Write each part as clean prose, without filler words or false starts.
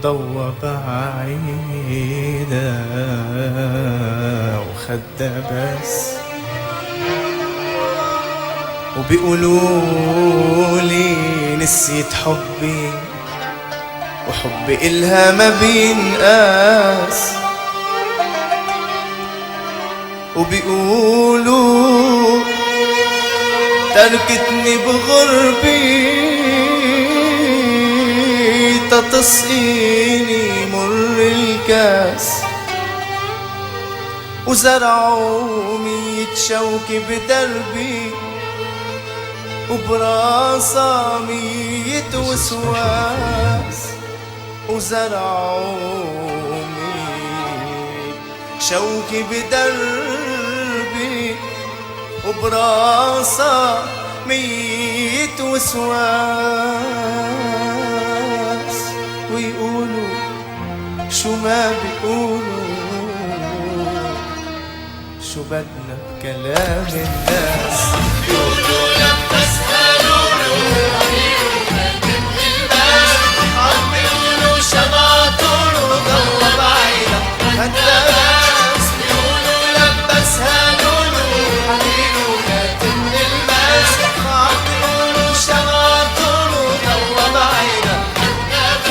ضوى بعيدة وخدها بس، وبيقولولي نسيت حبي وحبي إلها ما بينقاس، وبيقولوا تركتني بغربي تسقيني مر الكاس، وزرعوا 100 شوكة بدربي وبراسها 100 وسواس، وزرعوا 100 شوكة بدربي وبراسها 100 وسواس، ويقولوا شو ما بيقولوا شو بدنا بكلام الناس، بيقولوا لما اسألوا عم بيقولوا شباطر وضوى بعيدة هالناس، بيقولوا لما اسألوا حبيبي وكاتم الماس، عم بيقولوا شباطر وضوى بعيدة هالناس،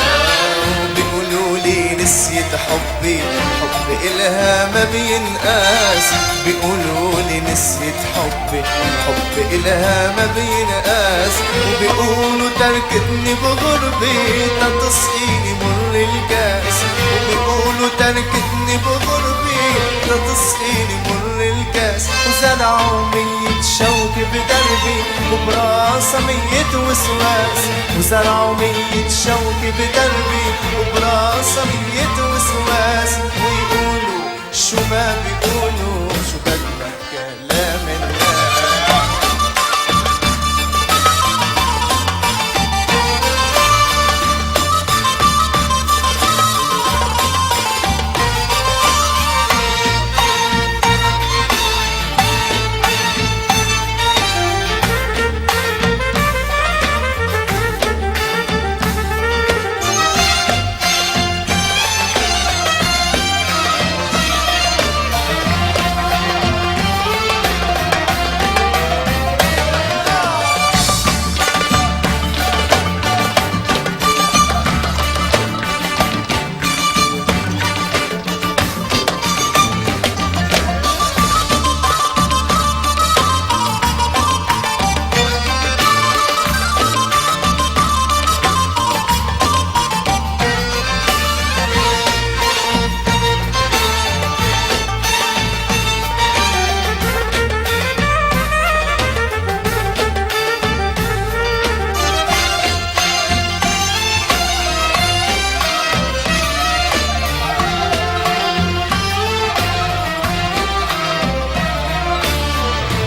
بيقولوا لي نسيت حبي حبي إلها ما بينقاس، بيقولوا لي نسيت حبي حبي إلها ما بينقاس، وبيقولوا تركتني بغربي تسقيني مر الكاس، وبيقولوا تركتني بغربي تسقيني مر الكاس، وزرعوا 100 شوكة بدربي وبراسها 100 وسواس، وزرعوا 100 شوكة بدربي وبراسها 100 وسواس، ويقولوا شو ما بيقولوا شو بدنا كلام الناس.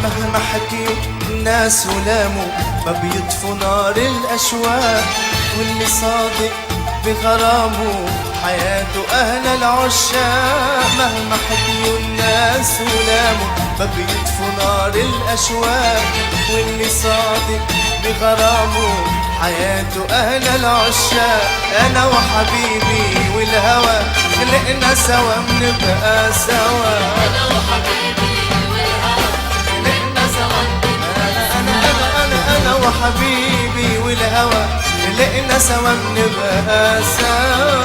مهما حكيوا الناس ولاموا ما بيطفوا نار الأشواق، واللي صادق بغرامه حياته أهل العشاق، مهما حكيوا الناس ولاموا ما بيطفوا نار الأشواق، واللي صادق بغرامه حياته أهل العشاق، أنا وحبيبي والهوى خلقنا سوا بنبقى سوا، أنا وحبيبي أنا وحبيبي والهوى خلقنا سوا بنبقى سوا،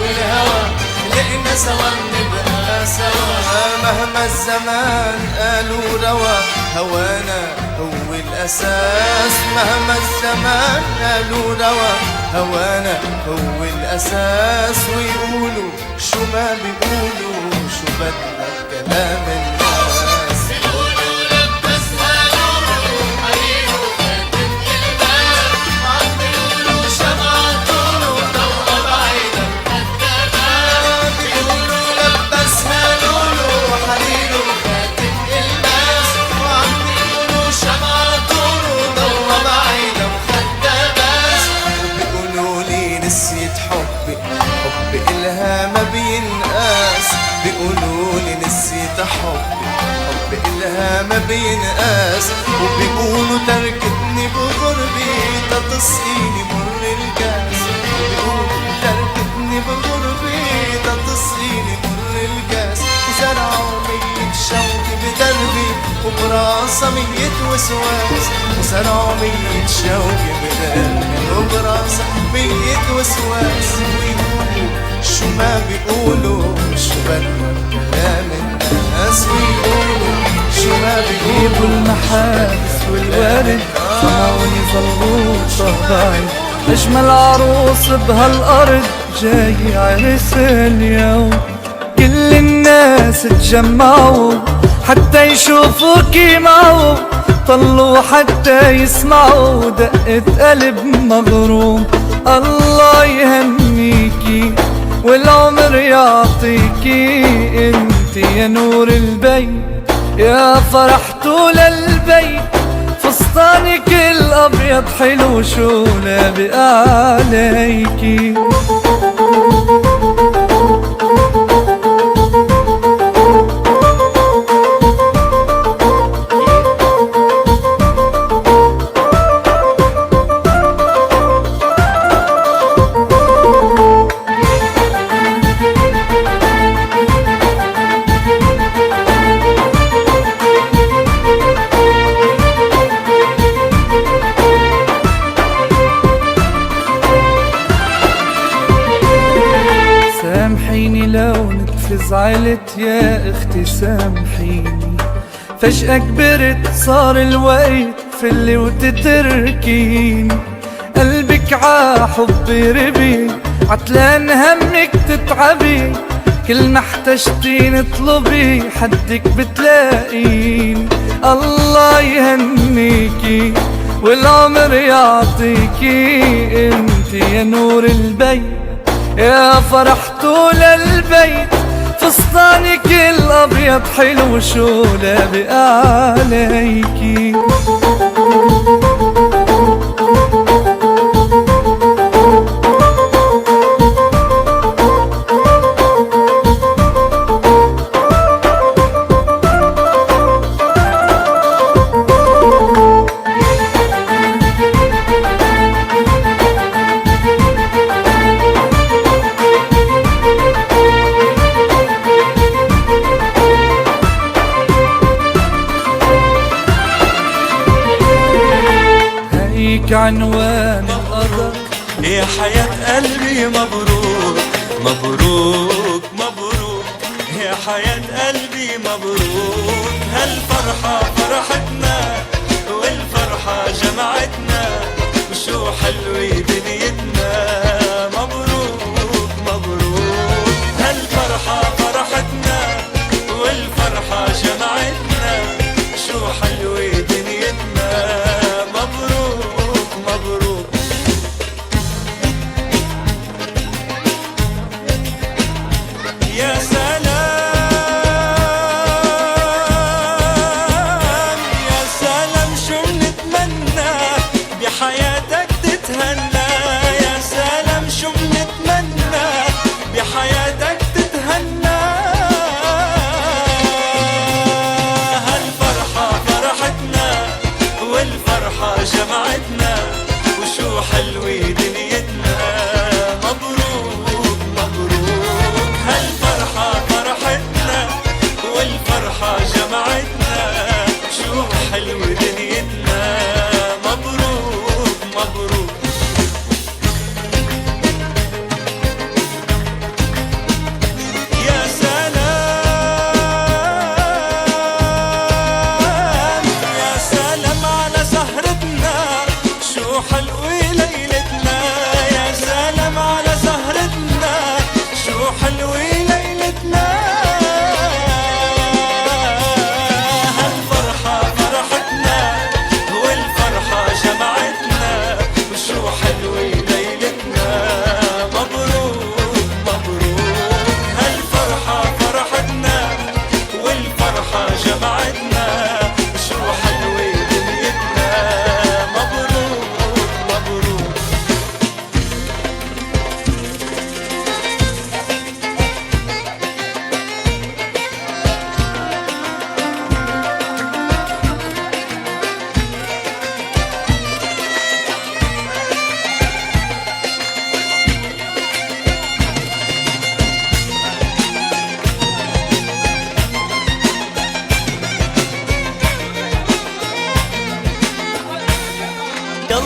والهوى خلقنا سوا بنبقى سوا، مهما الزمان قالوا روا هوانا هو الأساس، مهما الزمان قالوا روا هوانا هو الأساس، ويقولوا شو ما بيقولوا شو بدنا بكلام الناس. نسيت حبي حبي إلها ما بينقاس، بيقولوا لي نسيت حبي حبي إلها ما بينقاس، وبيقولوا تركتني بغربي تسقيني مر الكاس، وبيقولوا بغربي تصيني مر الكاس، وزرعوا مية شوك بدربي وبراسها مية وسواس، وزرعوا مية شوك بدربي وبراسها مية وسواس. ويقولوا شو ما بيقولوا شو بدنا كلام الناس، ويقولوا شو ما جيبوا بيقولوا المحابس والورد سمعوني زلوطة بعيد، أجمل عروس بهالأرض جاي عرس اليوم. كل الناس تجمعوا حتى يشوفوكي معه، طلوا حتى يسمعوا دقة قلب مغروم. الله يهنيكي والعمر يعطيكي، انت يا نور البيت يا فرح طول البيت. فستانك الابيض حلو شو لابق عليكي. سامحيني لو نكفي زعلت يا اختي سامحيني، فجأة كبرت صار الوقت فلي وتتركيني. قلبك ع حبي ربي عتلان همك تتعبي، كل ما احتجتيني اطلبي حدك بتلاقيني. الله يهنيكي والعمر يعطيكي، انت يا نور البيت يا فرح طول البيت. فستانك الابيض حلو شو لابق عليكي. هيك عنوان القدر يا حياة قلبي مبروك مبروك مبروك، يا حياة قلبي مبروك. هالفرحة فرحتنا والفرحة جمعتنا، وشو حلوة دنيتنا. مبروك مبروك، هالفرحة فرحتنا والفرحة جمعتنا، شو حلوة دنيتنا. مبروك مبروك. يا سلام يا سلام شو منتمنى بحياتك تتهنى.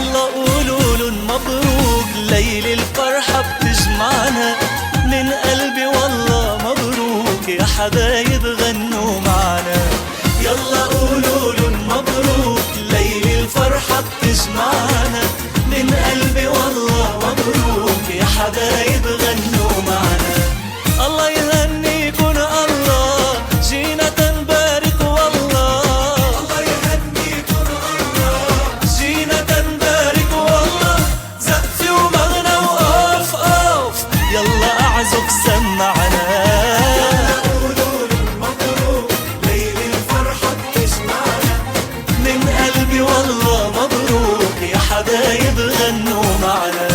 يلا قولوا مبروك، ليل الفرحة بتجمعنا. من قلبي والله مبروك، يا حبايب غنوا معنا. يلا قولوا مبروك، ليل الفرحة بتجمعنا. من قلبي والله مبروك، يا حبايب غنوا معنا. الله يهنيكن الله، جينا تنبارك والله. الله يهنيكن الله، جينا تنبارك والله. زقفي ومغنى وقف قف، يلا اعزف سمعنا. يلا قولوا مبروك، ليل الفرحة بتجمعنا. من قلبي والله مبروك، يا حبايب غنوا معنا.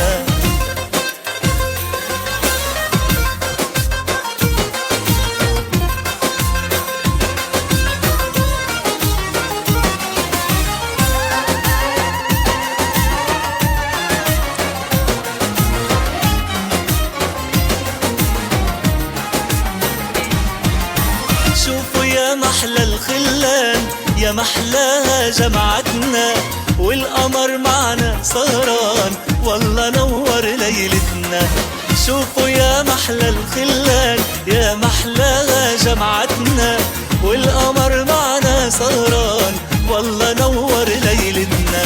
شوفوا يا محلى الخلان، يا محلاها جمعتنا. والقمر معنا سهران، والله نور ليلتنا. شوفوا يا محلى الخلان، يا محلاها جمعتنا. والقمر معنا سهران، والله نور ليلتنا.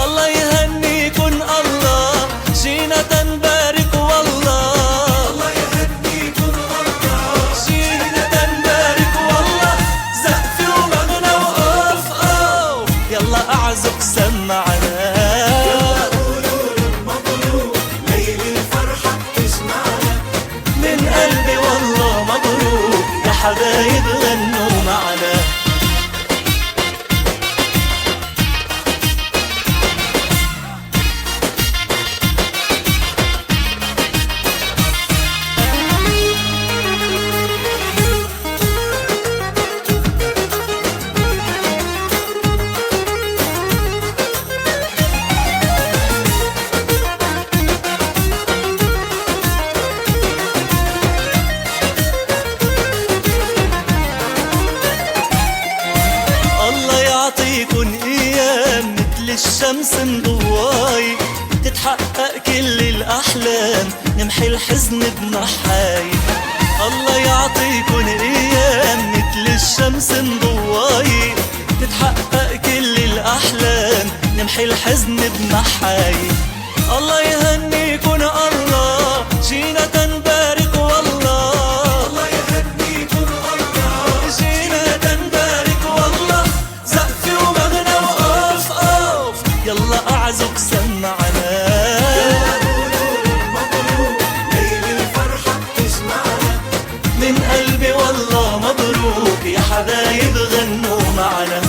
الله يهنيكن الله، جينا تنبارك والله. الله يهنيكن الله، جينا تنبارك والله. زقفي ومغنى وقف قف، يلا اعزف سمعنا. يلا قولوا مبروك، ليل الفرحة بتجمعنا. من قلبي والله مبروك، يا حبايب غنوا معنا. يعطيكن ايام مثل الشمس مضواي، تتحقق كل الاحلام، نمحي الحزن بمحاي. الله يعطيكن ايام مثل الشمس مضواي، تتحقق كل الاحلام، نمحي الحزن بمحاي. الله يهنيكن الله، جينا تنبارك والله. الله يهنيكن الله، جينا تنبارك والله. زقفي ومغنى وقف قف، يلا اعزف سمعنا. يلا قولوا مبروك، ليل الفرحة بتجمعنا. من قلبي والله مبروك، يا حبايب غنوا معنا.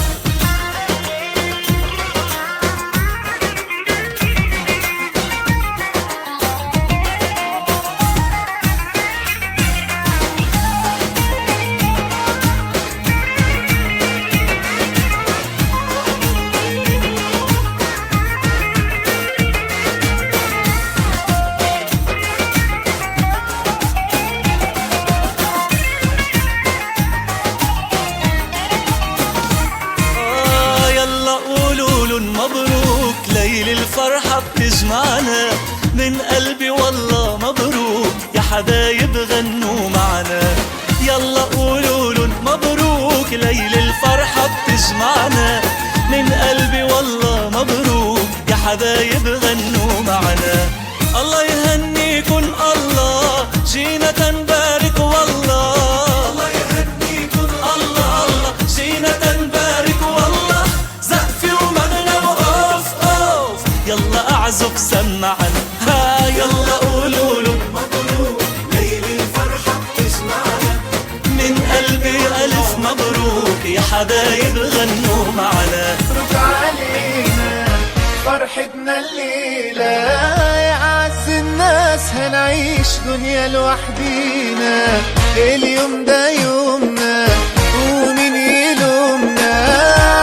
مبروك، ليل الفرحة بتجمعنا. من قلبي والله مبروك، يا حبايب غنوا معنا. يلا قولوا مبروك، ليل الفرحة بتجمعنا. من قلبي والله مبروك، يا حبايب غنوا معنا. الله يهنيكن الله، جينا تنبارك والله. الله يهنيكن الله، الله جينا تنبارك والله. زقفي ومغنى وقف قف، يلا اعزف سمعنا. يلا قولوا مبروك، ليل الفرحة بتجمعنا. من قلبي ألف مبروك، يا حبايب غنوا معنا. مبروك علينا فرحتنا الليلة، يا أعز الناس هنعيش دنيا لوحدينا. اليوم ده يومنا ومين يلومنا،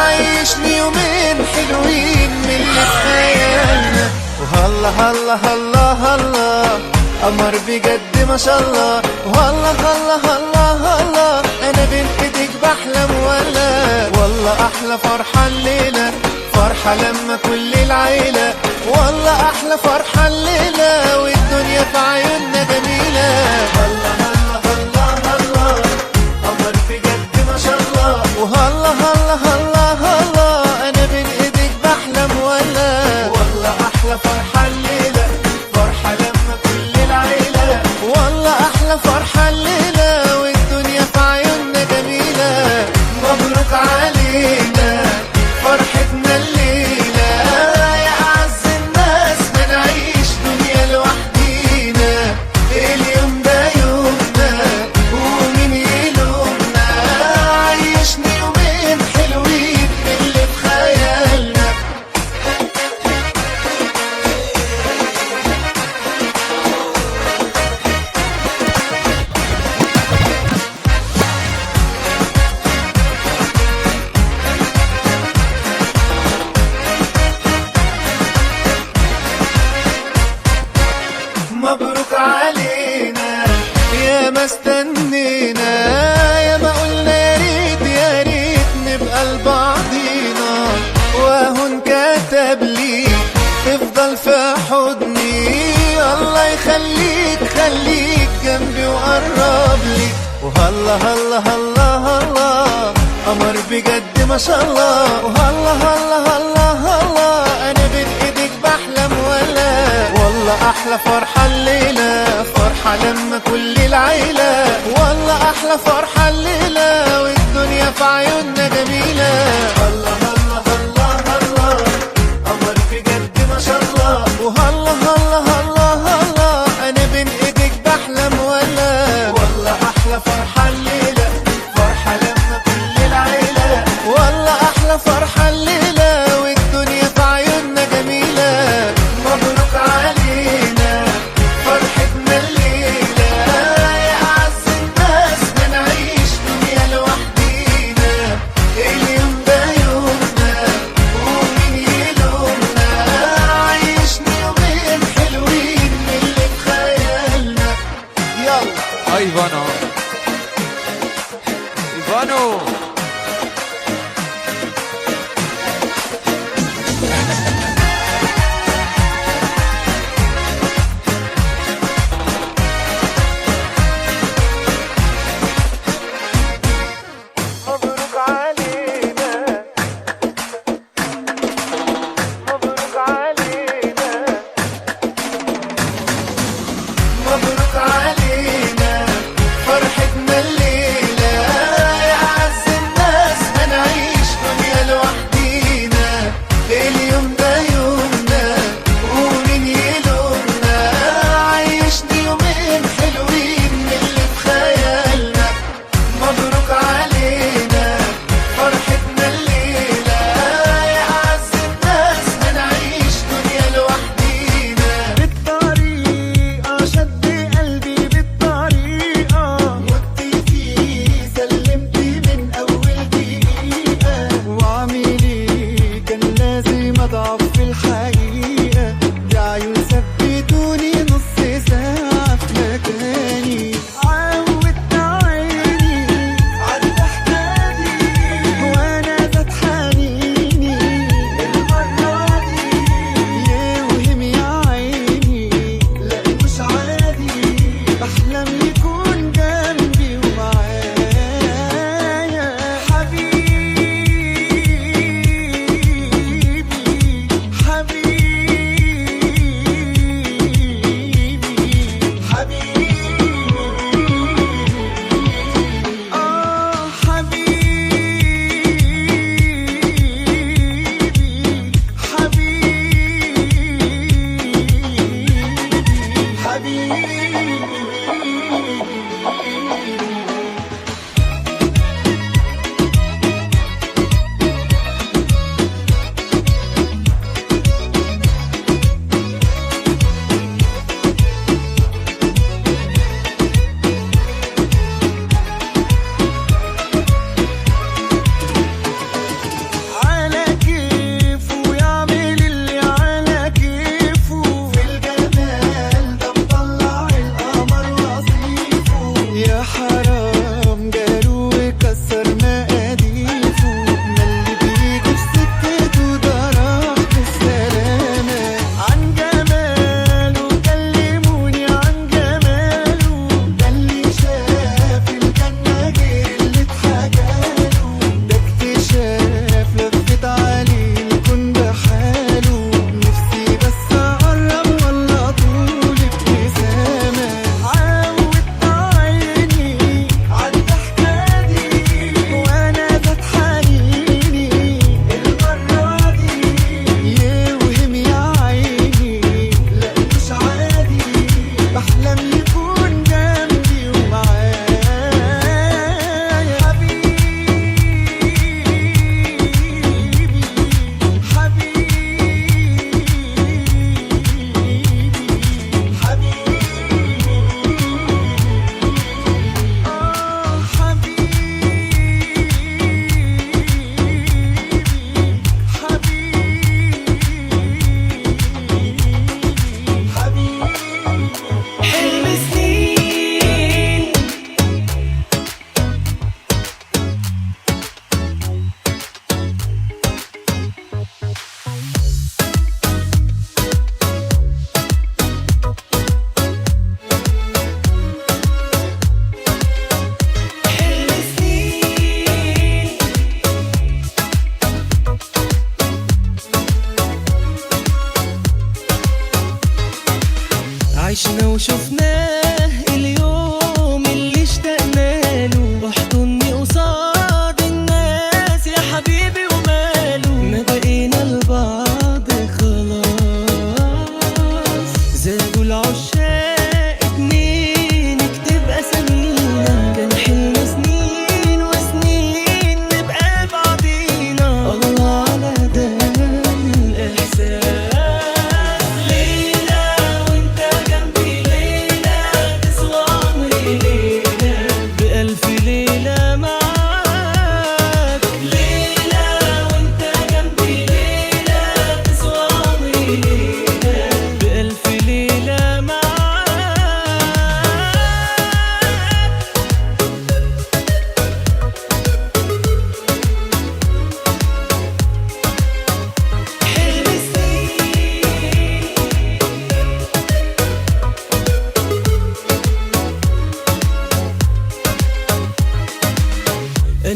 عيشني يومين حلوين من اللي في خيالنا. وهلا هلا هلا هلا قمر بجد ما شاء الله. وهلا هلا هلا هلا انا بين ايديك بحلم، ولا والله احلى فرحة الليلة. فرحة لما كل العيلة، والله أحلى فرحة الليلة والدنيا في عيوننا جميلة. الله الله الله الله، قمر بجد ما شاء الله. وهلا هلا هلا هلا، أنا بين إيديك بحلم ولا. والله أحلى فرحة الليلة، فرحة لما كل العيلة، والله أحلى فرحة الليلة والدنيا في عيوننا جميلة. مبروك علينا فرحتنا الليلة، يا أعز الناس ما نعيش دنيا لوحدينا. اليوم ده يومنا ومين يلومنا، عيشني يومين حلوين اللي في خيالنا. مبروك علينا يا ما استنينا، يا ما قلنا يا ريت يا ريت نبقى لبعضينا. واهو انكتب لي تفضل في حضني، الله يخليك خليك جنبي وقرب لي. وهلا هلا هلا هلا، قمر بجد ما شاء الله. وهلا هلا هلا هلا، انا بين ايديك بحلم ولا. والله احلى فرحة الليلة، فرحة لما كل العيلة، والله احلى فرحة الليلة والدنيا في عيوننا جميلة. الله الله الله الله، قمر بجد ما شاء الله. وهلا هلا هلا هلا، انا بين ايديك بحلم ولا. والله احلى فرحة الليلة، فرحة لما كل العيلة، والله احلى فرحة الليلة والدنيا في عيوننا جميلة. مبروك علينا فرحتنا الليلة، يا أعز الناس ما نعيش دنيا لوحدينا. اليوم ده يومنا ومين يلومنا، عيشني يومين حلوين اللي في خيالنا. يلا Ivano. Ivano. مبروك علينا، مبروك علينا، مبروك علينا فرحتنا الليلة، يا أعز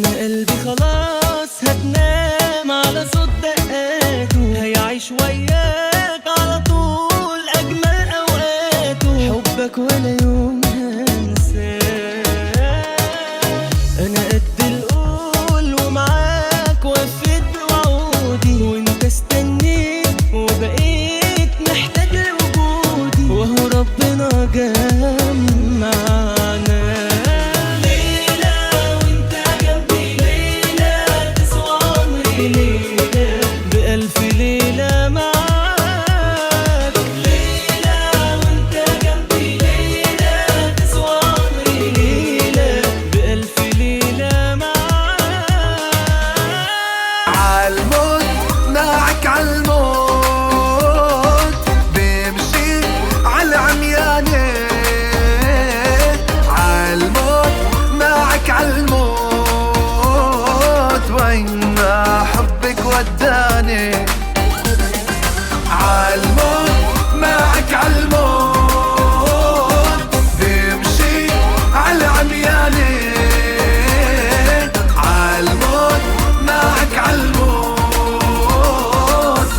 انا قلبي خلاص هتنام على صوت دقاته، هيعيش وياك على طول اجمل اوقاته، حبك ولا يوم هنساه. انا قد القول ومعاك وفيت بوعودي، وانت استنيت وبقيت محتاج لوجودي، وهو ربنا جمعنا ليلة وانت جنبي، ليلة تسوى عمري، ليلة بألف ليلة معاك، ليلة وانت جنبي، ليلة تسوى عمري، ليلة بألف ليلة معاك. عالموت معك عالموت بمشي عالعميانة، عالموت معك عالموت وين ما حبك وداني، عالموت معك عالموت بمشي عالعميانة، عالموت معك عالموت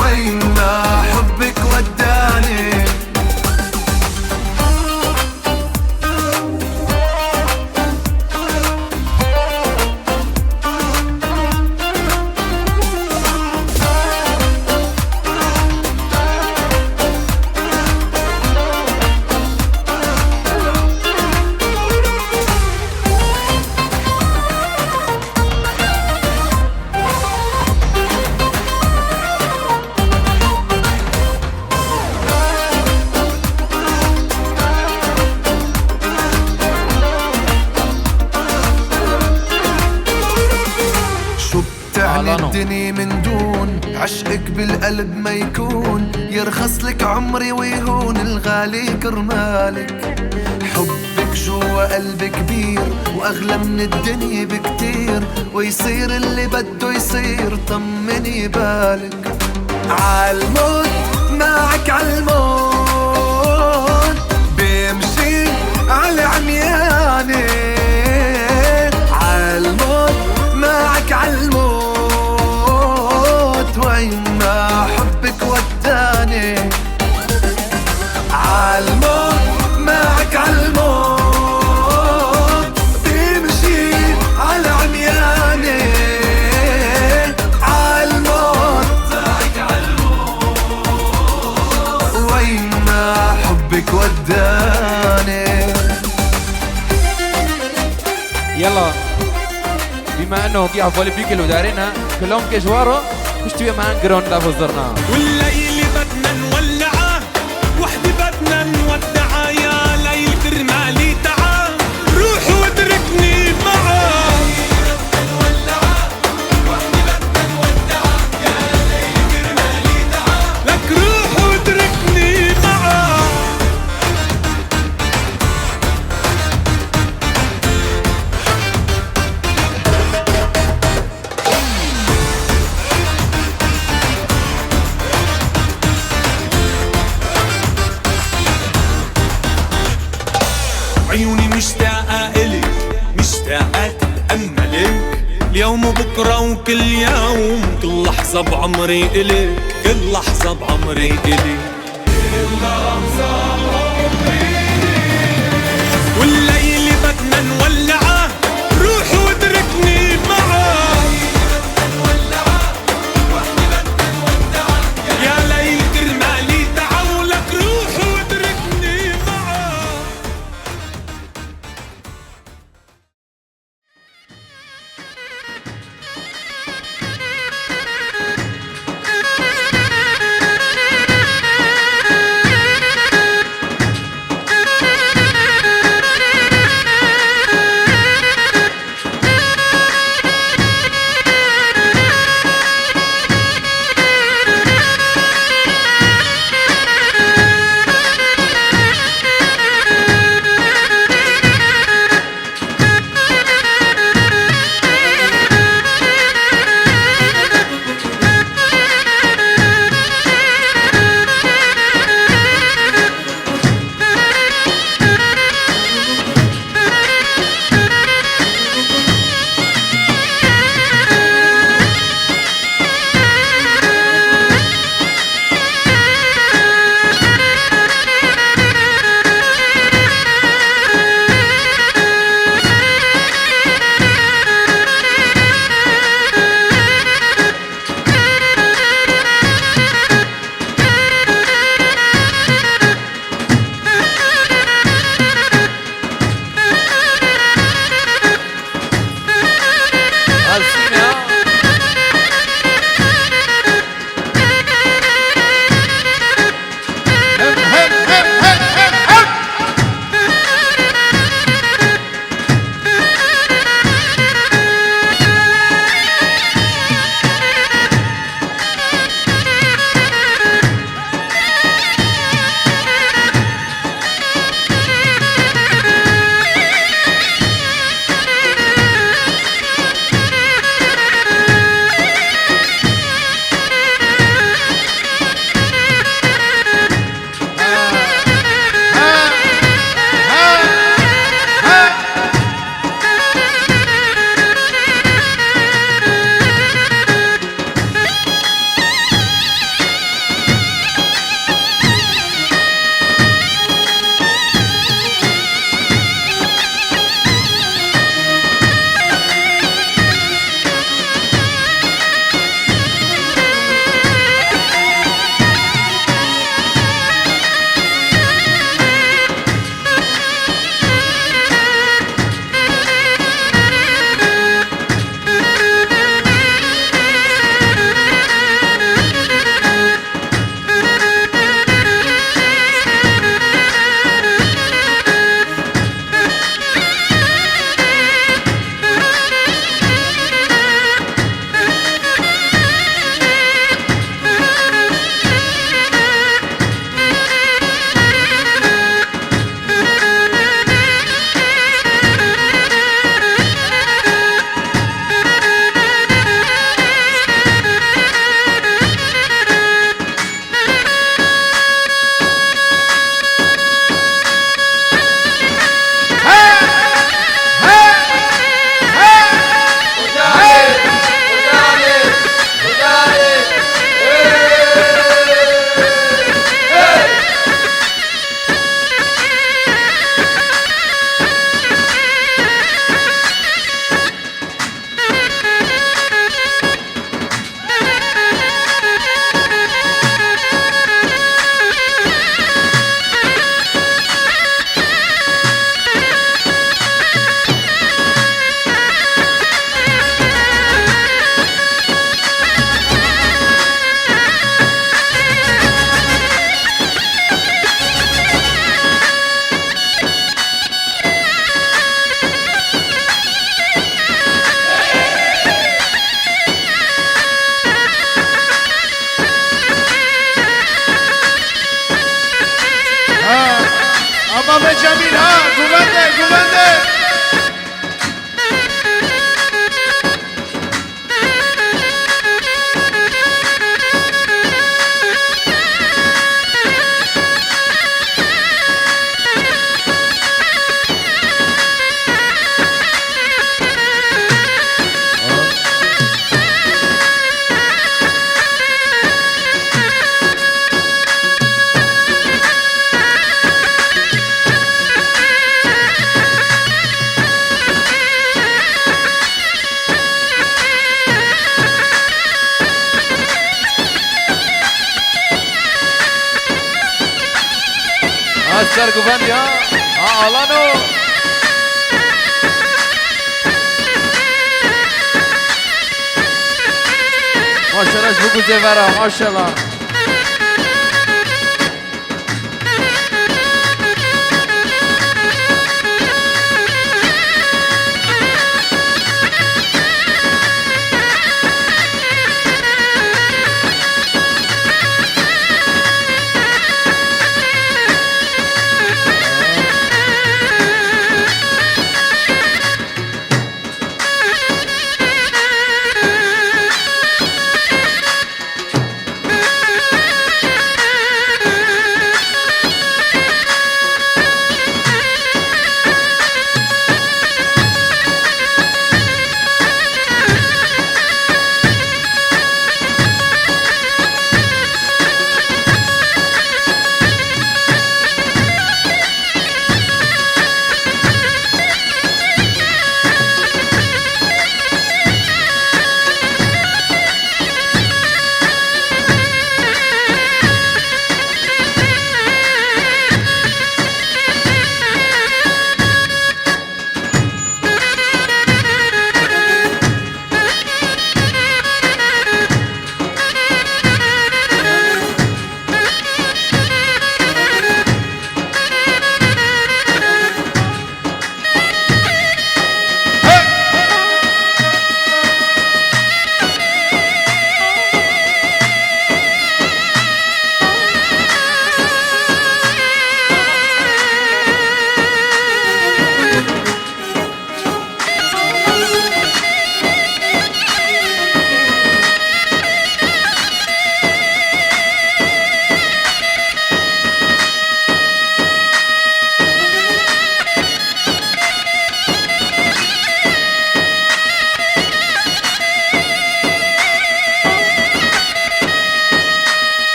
وين ما حبك وداني. شو بتعني الدنيا من دون عشقك بالقلب ما يكون، يرخص لك عمري ويهون الغالي كرمالك، حبك جوا قلبي كبير واغلى من الدنيا بكتير، ويصير اللي بده يصير طمني بالك. عالموت معك عالموت بمشي عالعميانة، عالموت معك عالموت وين ما حبك وداني، عالموت معك عالموت بمشي عالعميانة، عالموت معك عالموت وين ما حبك وداني. يلا بما انه في عفوا بيكل ودارينا كلهم كجواره مش تبي معانا جرون لا بزرنا، والليل بدنا نولعه وحدي بدنا نودعه، يا ليل كرمالي تعا روح واتركني معاه، لك روح واتركني معاه. عيوني مشتاقة إلك، مشتاقة تتأملك اليوم وبكرة وكل يوم، كل لحظة بعمري إلك، كل لحظة بعمري إلك، والليل بدنا نولعه روح واتركني معاه، يا ليل كرمالي تعا ولك روح واتركني معاه. امين ها قومنده قومنده Sar Gubandi ha Alano Maşallah bu güzel maşallah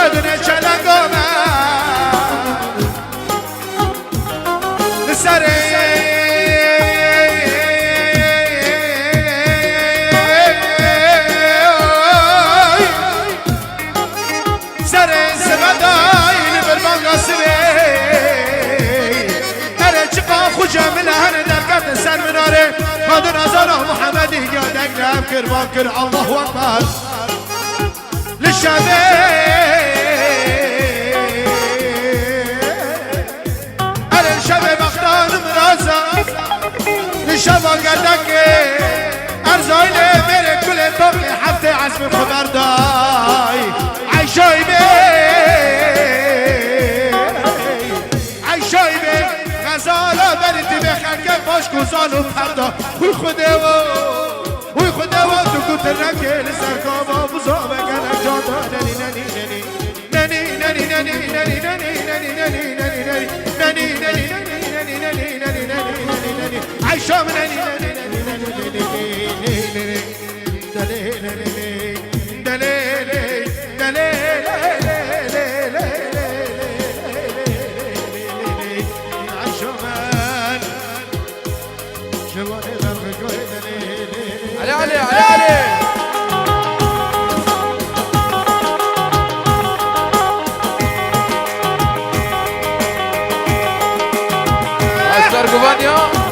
دنيا شلقومة لسري سري سمداين بالبنغا سري أنا شقا خوشا من هنا دركت سر مناري هذا نظر محمدي قادك نام كربان كر الله أكبر للشباب أنا الشباب أختار مرازة للشباب قدك أرزاي لي ميري كل طبلي حتى عزم خبر داي عايشاي بي عايشاي بي غزالة بريتي بخلق باش كوزالو فردا وي خدوا تو كنت الركل سركابا بزابة كانك جاتا ناني ناني ناني ناني ناني ناني ناني ناني ناني ناني ناني ناني ناني ناني ناني ناني ناني عايشة من ناني ناني ناني ناني علي علي علي علي أستر كوفانيو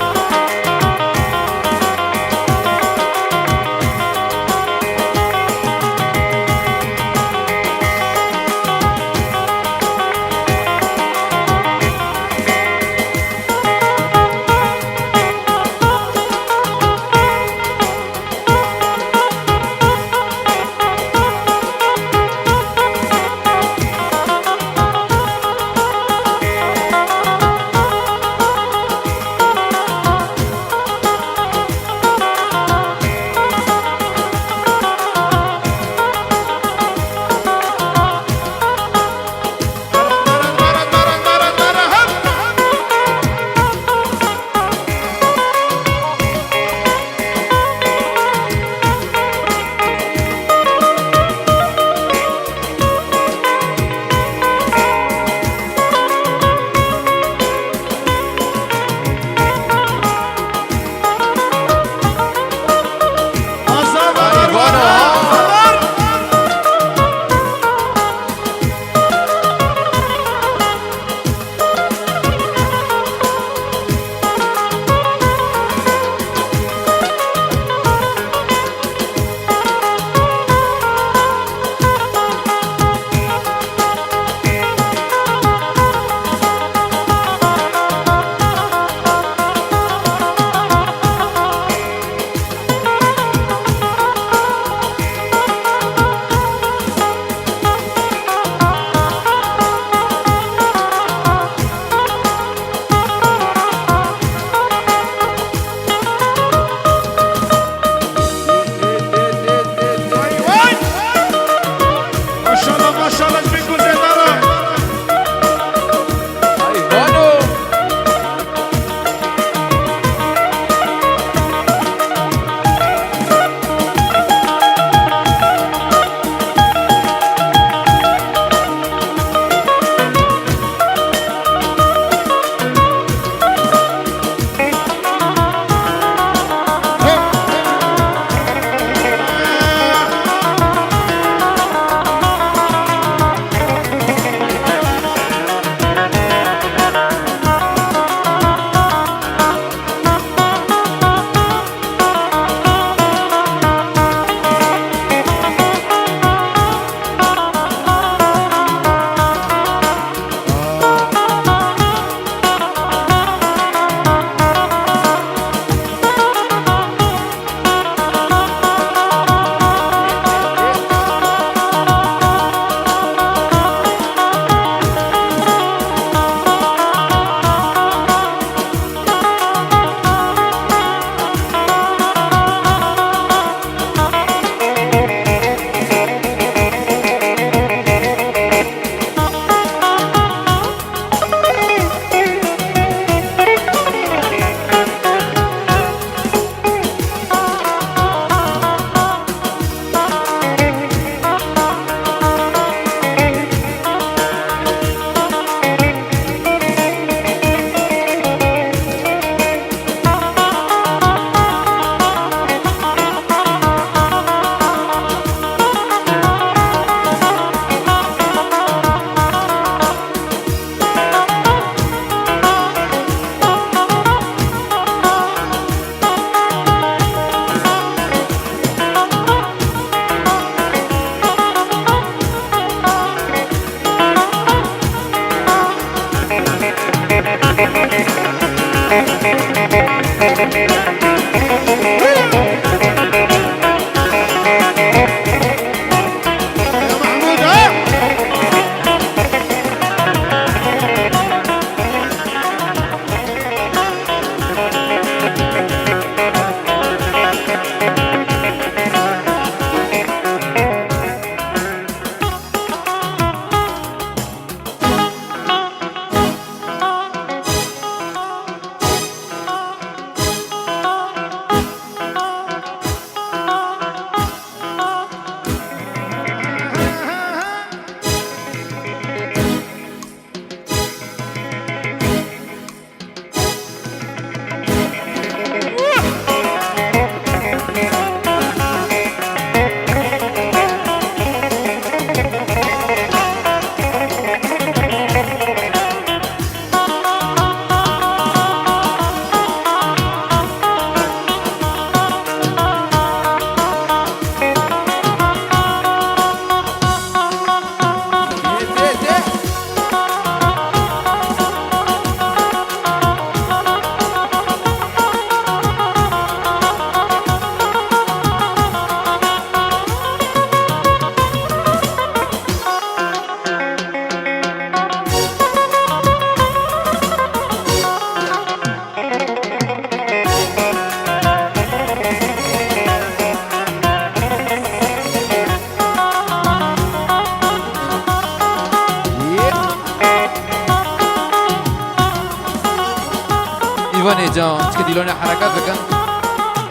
كيلوني حركاتك.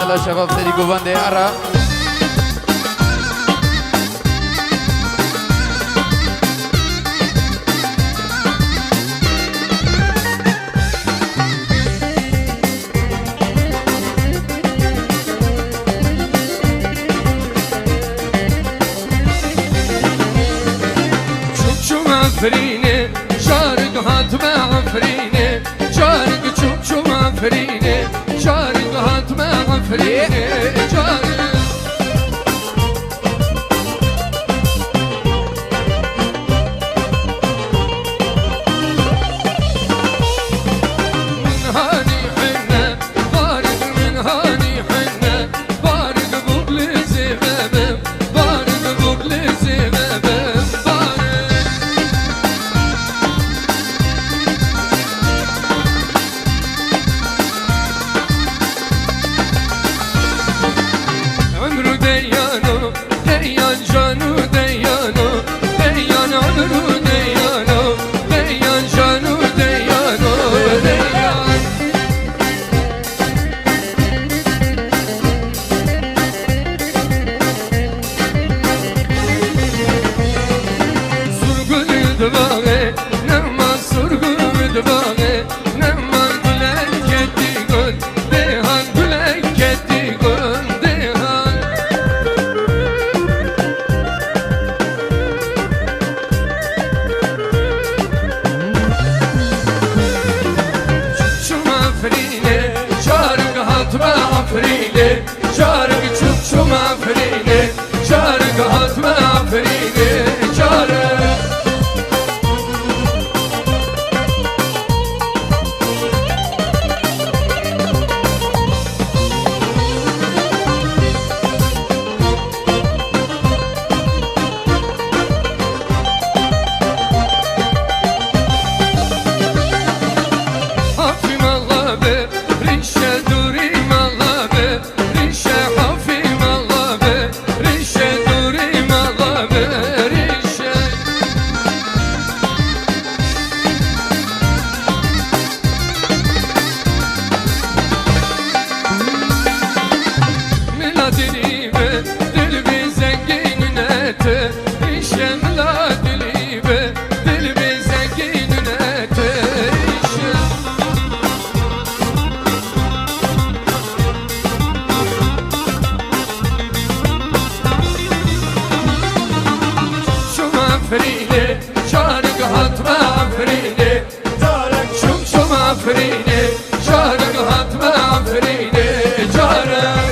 يلا شباب تريقوا باندي أرى. عفريني شارق هات ما عفريني شارق شوف شو عفريني شارق هات ما عفريني شارق من هاني حنة بارق من هاني حنة بارق بقلي زبابم بارق بقلي زبابم شارق شوف شو معفريني شارق هات معفريني شارق حافي مغابة ريشة دوري مغابة عفريني شارق هات ما عفريني شارق شوف شو عفريني شارق هات ما عفريني شارق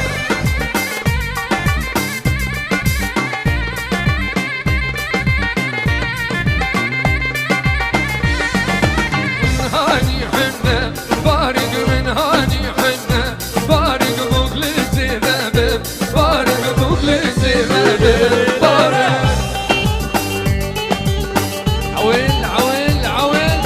من هاني حنة بارق من هاني حنة بارق بقلي زبابة بارق بقلي زبابة بارق عويل عويل عويل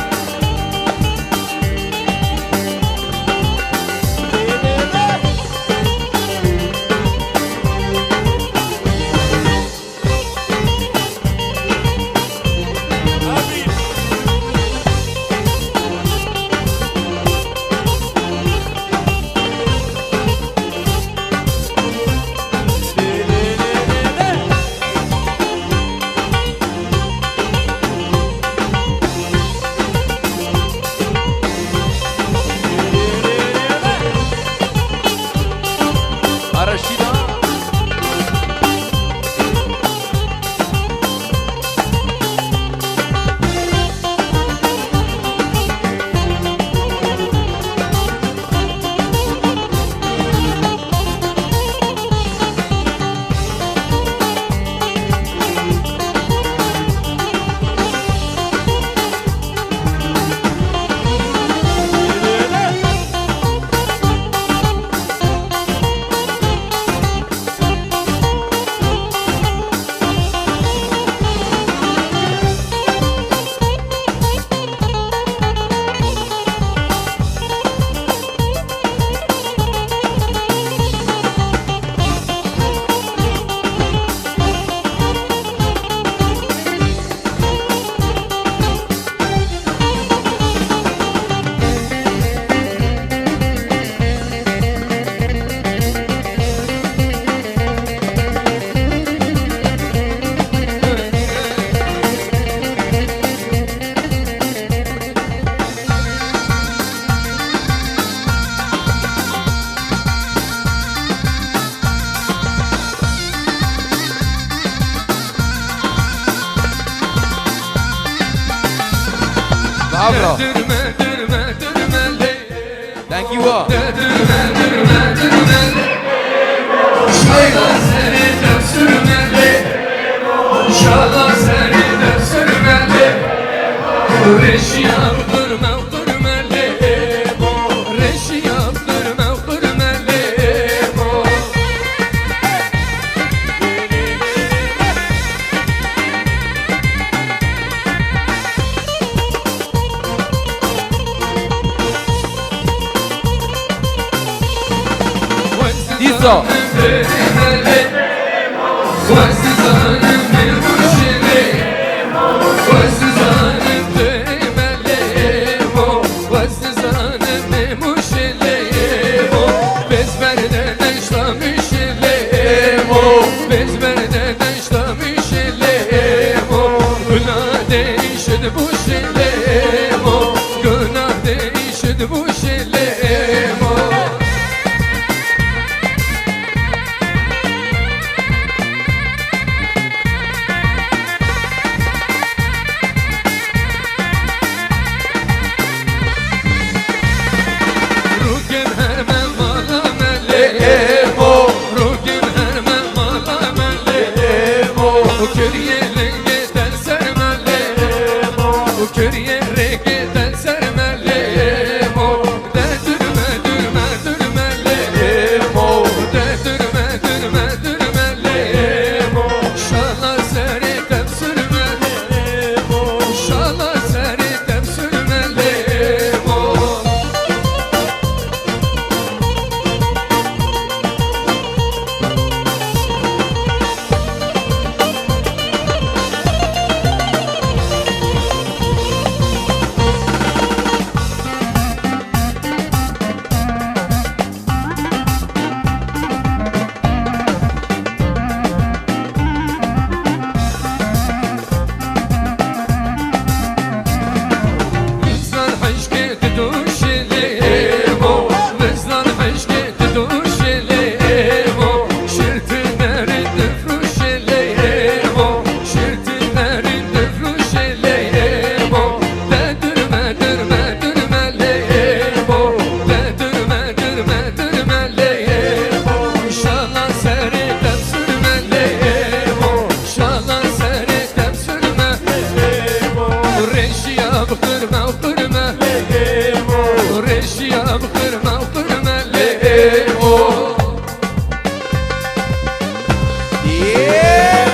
Abla. Dürme dürme dürme le. Thank you all. Dürme dürme dürme le. Şayla seni de sürme le. Şayla seni de sürme le. Reşi yaptırma kırma le. Reşi yaptırma kırma le. Disso. Bu şelemo, günah değişti bu şelemo. Rukim hermen mala melemo, rukim hermen mala melemo. Bu köriye giden sermelemo, bu köriye giden sermelemo. De dürme dürme dürme lemo, de dürme dürme dürme lemo. Şala seni tem sürme lemo, şala seni tem sürme lemo. Bizler haşke deduşelemo, bizler haşke deduşelemo. Şirtinlerin defruşelemo, şirtinlerin defruşelemo. De dürme dürme dürme lemo, de dürme dürme dürme lemo. Şala seni tem sürme lemo, şala seni tem sürme lemo. Reşiya bıkırma bıkırma lemo, reşiya bıkırma bıkırma lemo. Yeah.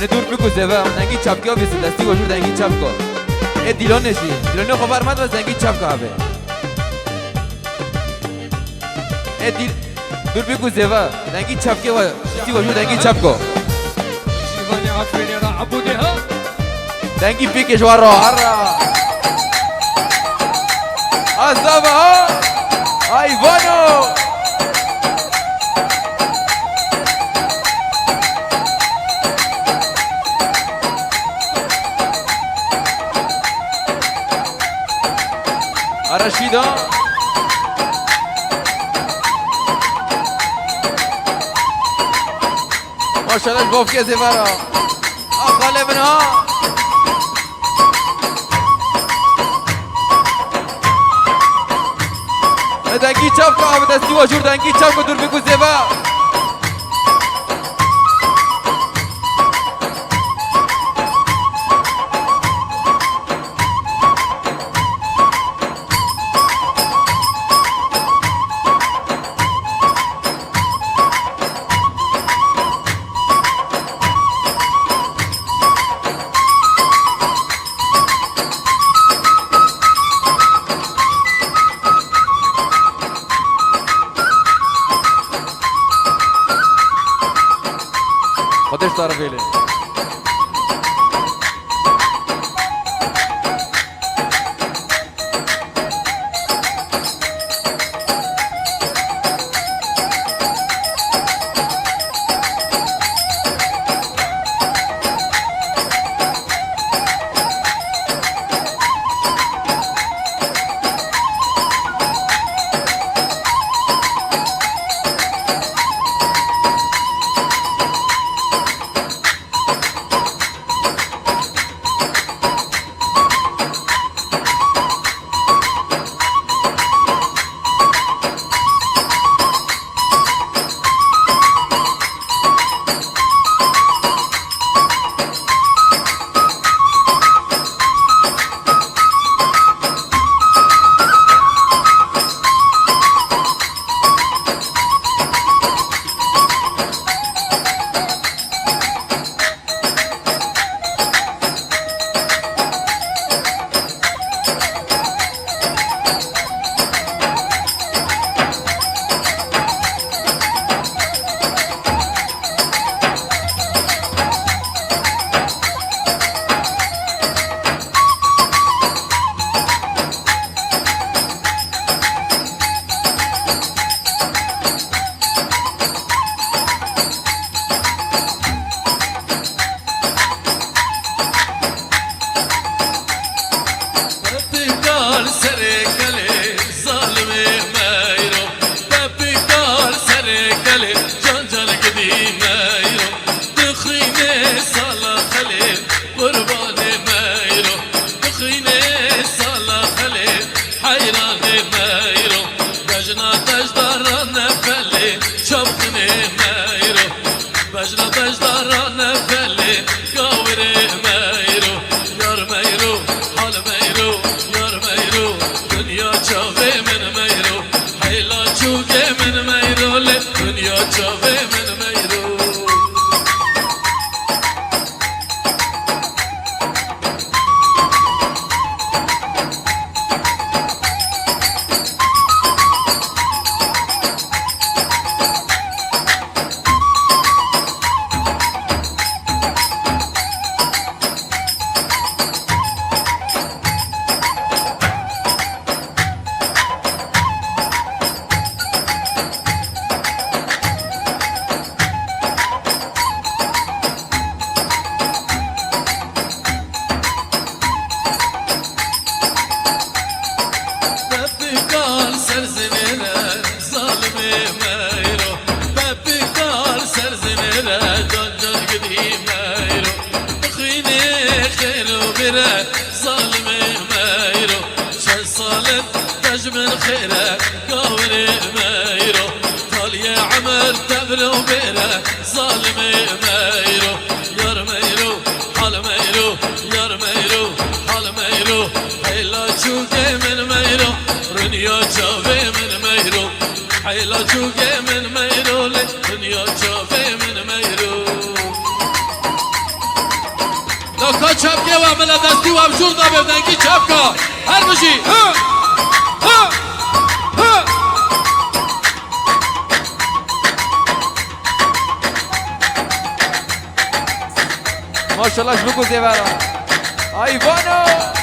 ندور بگو زوا نگی چپکه ها بیست دستی وجود نگی چپکه ای دیلانشی دیلانه خبر مد و نگی چپکه ها ای دور بگو زوا نگی چپکه و دستی وجود نگی چپکه شیوانی عفرینی را عبودی ها نگی پیکش ورا هرا azaba ها ایوانو رشیدا ماشاءالله گفت که زیورا آقال ابنها دنگی چاپ که آب دستی و جور دنگی چاپ که دور بگو زیبا خودش طرف ایله ميرو بجلا بجلا رانا فلي قاوري ميرو يار ميرو حال ميرو يار ميرو دنيا چاوي من ميرو حيلا چوكي من ميرو لي دنيا چاوي من ميرو ظالمي مايرو شل صالت تجمل خيره قوري مايرو طال يا عمر تبلو بيره ظالمي مايرو يار مايرو حال مايرو يار مايرو حال مايرو حيلا چوكي من مايرو رنيا چاوي من مايرو حيلا چوكي من مايرو رنيا چاوي من مايرو لکا چپکه و عمل دستی و ابجور دا ببدنگی چپکه هر بشی ماشاءالله شلوكو زيبارا ايوانو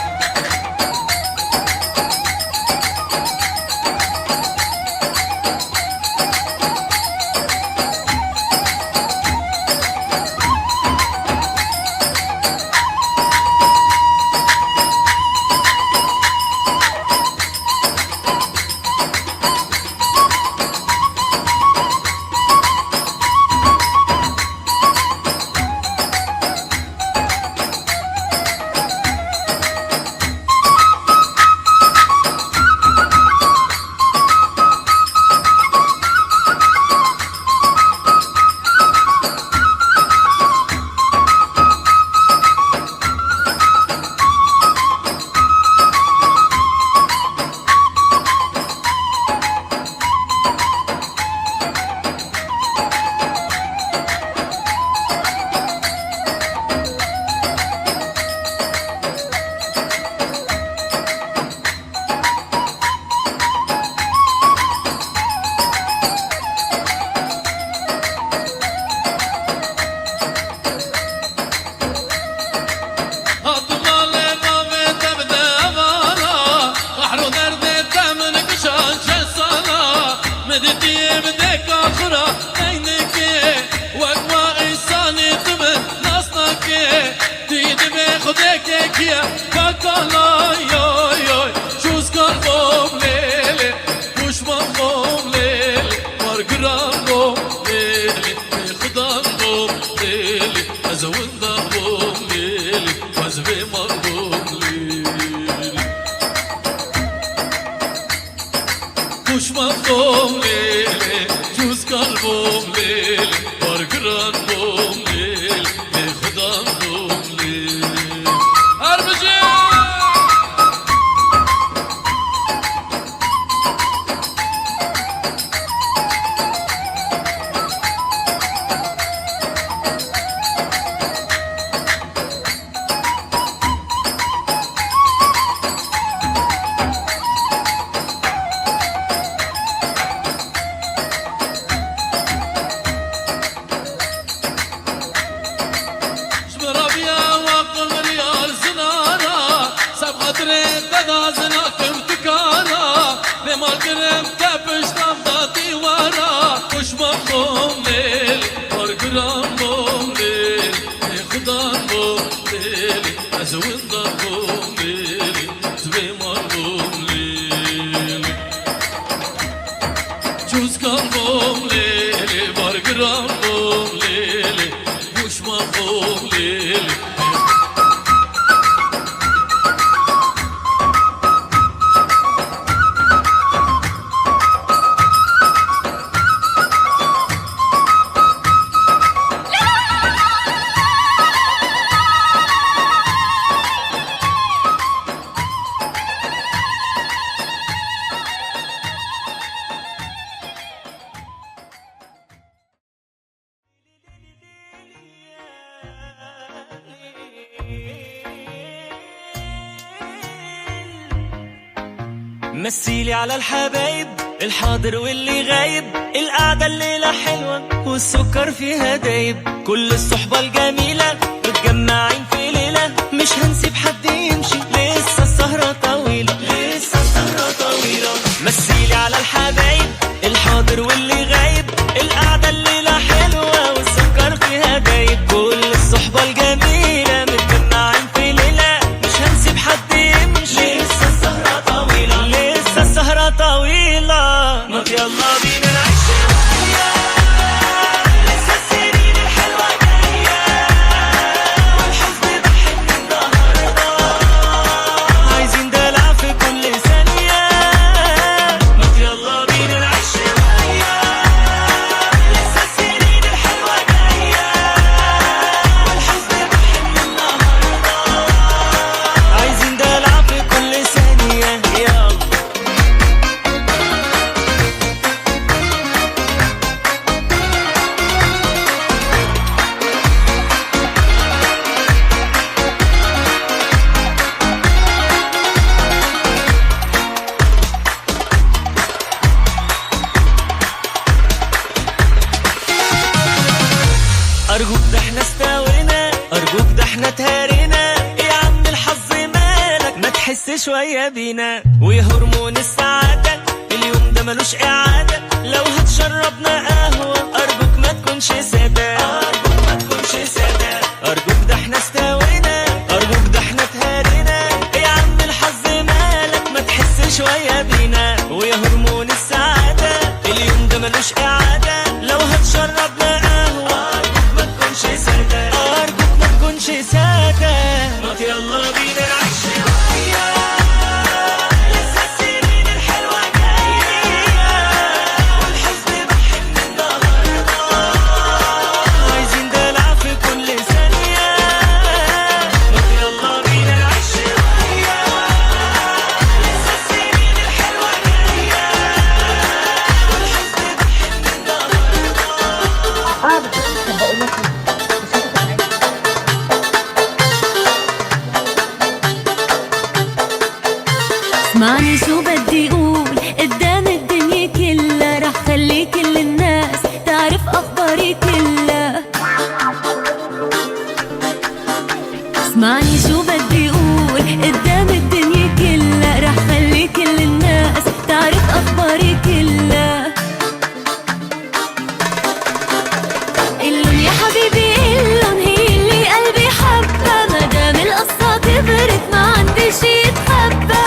مثيلي على الحبايب الحاضر واللي غايب، القعدة الليلة حلوة والسكر فيها دايب، كل الصحبة الجميلة متجمعين في ليلة، مش هنسيب حد يمشي لسه السهرة طويلة، لسه السهرة طويلة. مثيلي على الحبايب الحاضر واللي غايب، القعدة الليلة حلوة والسكر فيها دايب، كل الصحبة الجميلة متجمعين في ليلة، مش هنسيب حد يمشي لسه السهرة طويلة، لسه السهرة طويلة. ما يلا بينا نعيش شوية، لسه السنين الحلوة جاية، والحزن ضحك النهاردة، عايزين دلع في كل ثانية. ما يلا بينا نعيش شوية، لسه السنين الحلوة جاية، والحزن ضحك النهاردة، عايزين دلع في كل ثانية. يلا أرجوك ده احنا استوينا، أرجوك ده احنا تهارينا، يا عم الحظ مالك ما تحس شوية بينا، ويا هرمون السعادة اليوم ده ملوش إعادة، لو هتشربنا قهوة أرجوك ما تكونش سادة، أرجوك ما تكونش سادة، أرجوك ده احنا استوينا، أرجوك ده احنا تهارينا، يا عم الحظ مالك ما تحس شوية بينا، ويا هرمون السعادة اليوم ده ملوش إعادة، لو هتشربنا قهوة ما تكونش سادة، أرجوك ما تكونش سادة. ما يلا بينا نعيش شوية، لسه السنين الحلوة جاية، والحزن ضحك النهاردة، عايزين دلع في كل ثانية. ما يلا بينا نعيش شوية، لسه السنين الحلوة جاية، والحزن ضحك النهاردة. اسمعني شو بدي اقول قدام الدنيا كلها، رح خلي كل الناس تعرف اخباري كلها. اسمعني شو بدي اقول قدام الدنيا كلها، رح خلي كل الناس تعرف اخباري كلها. قلن يا حبيبي قلن هي اللي قلبي حبها، مدام القصة كبرت ما عندي شي يتخبى.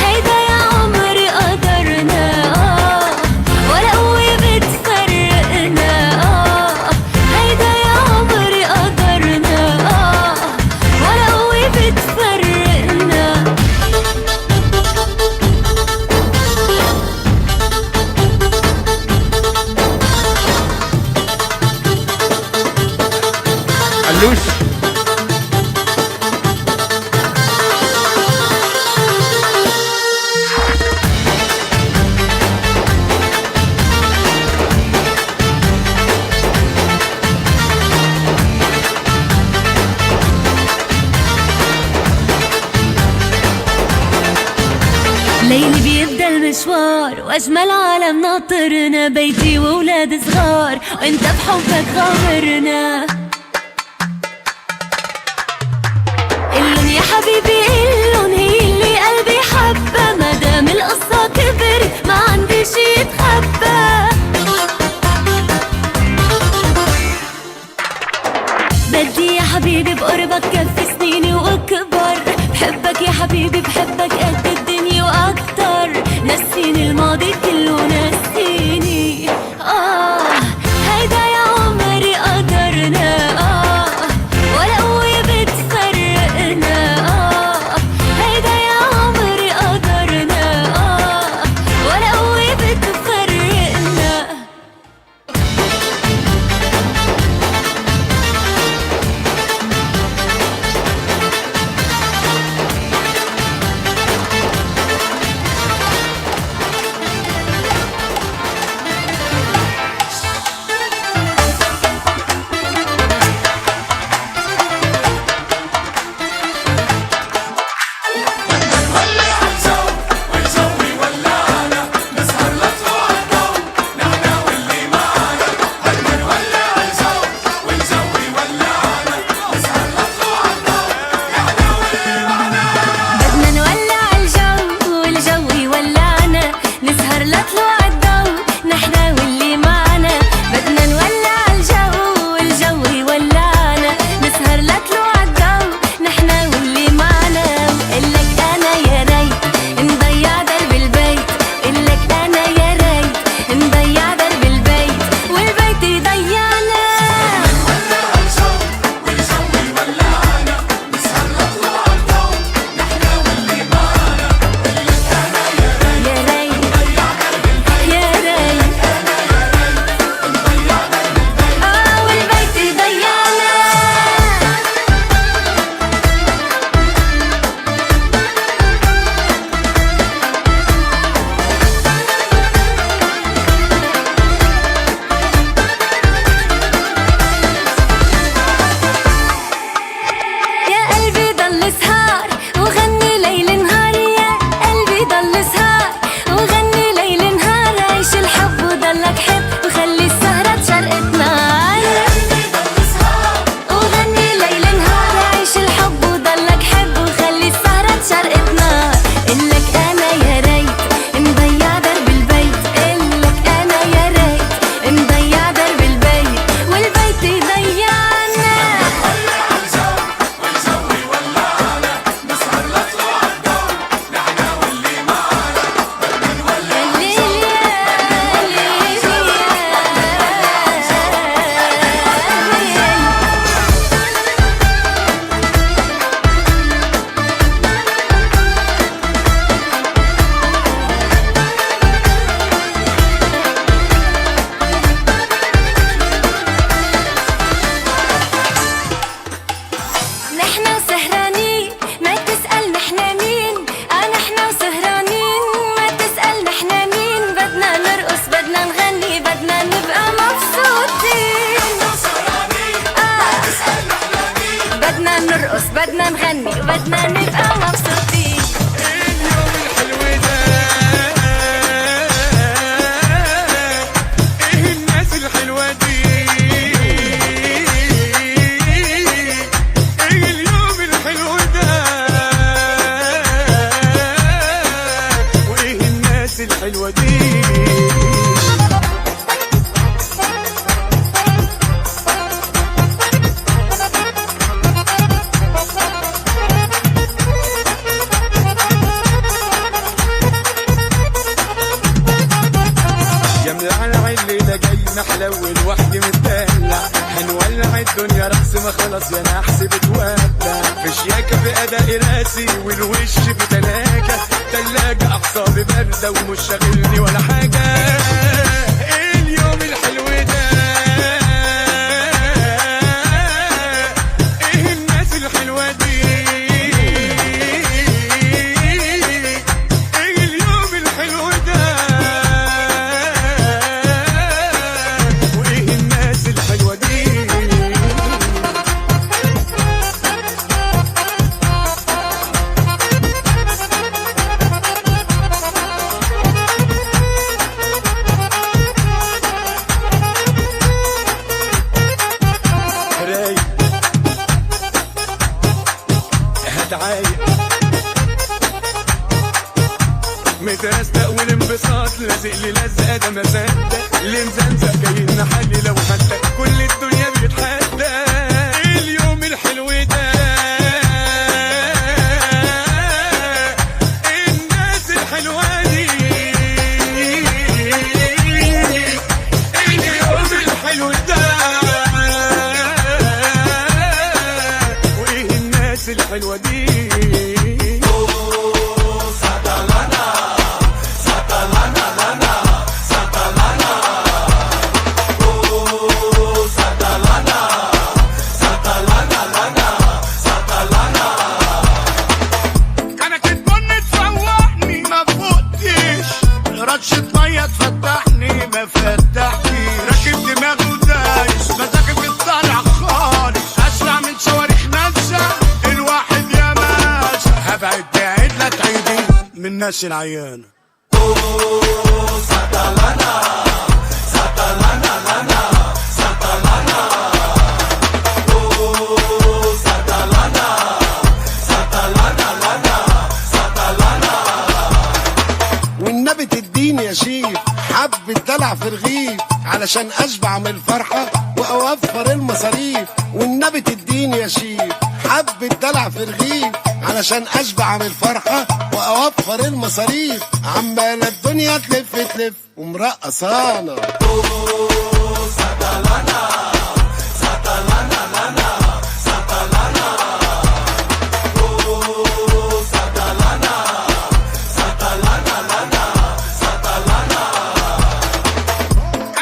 هيدا يا عمري قدرنا، ولا قوة بتفرقنا. هيدا يا عمري قدرنا، ولا قوة بتفرقنا. علوش ليلي بيبدا المشوار واجمل عالم ناطرنا، بيتي واولاد صغار وانت بحبك غامرنا. قلن يا حبيبي قلن هي اللي قلبي حبها، مدام القصة كبرت ما عندي شي يتخبى. بدي يا حبيبي بقربك كفي سنيني واكبر، بحبك يا حبيبي بحبك قد الدنيا واكتر، نسيني الماضي كله نسيني. هيدا يا عمري قدرنا، ولا قوة بتفرقنا. هيدا يا عمري قدرنا، ولا قوة بتفرقنا. يا ملعلع الليلة جاي محلول وحدي متدلع، هنولع الدنيا رقص ما خلاص يا نحس بتودع، في شياكة في أداء راسي والوش في تلاجة، تلاجة أعصابي باردة ومش شاغلني ولا حاجة. إيه اليوم الحلو ده؟ إيه الناس الحلوة دي؟ إيه اليوم الحلو ده؟ وإيه الناس الحلوة دي؟ رايق هتعايق مترستق والانبساط لازق لي لزقه ده ما صدق اللي مزنزق جاي نحلي لو حتى كل الدنيا بيتحدى. إيه اليوم الحلو ده؟ إيه الناس الحلوه دي؟ إيه اليوم الحلو ده؟ وايه الناس الحلوه دي؟ انا كدبان تفوقني ما فوقتش، رشه ميه تفتحني ما فتحتي، راكب دماغي ودايس مزاجي في الطالع خالص، اسرع من صواريخ ناسا الواحد يا ماشا، هبعد بعيد لا تعيدي من الناس العيانه. والنبي تديني يا شيف حبة دلع في رغيف علشان اشبع من الفرحة واوفر المصاريف، والنبي تديني يا شيف حبة دلع في رغيف علشان اشبع من الفرحة واوفر المصاريف، عمالة الدنيا تلف تلف ومرقصانا.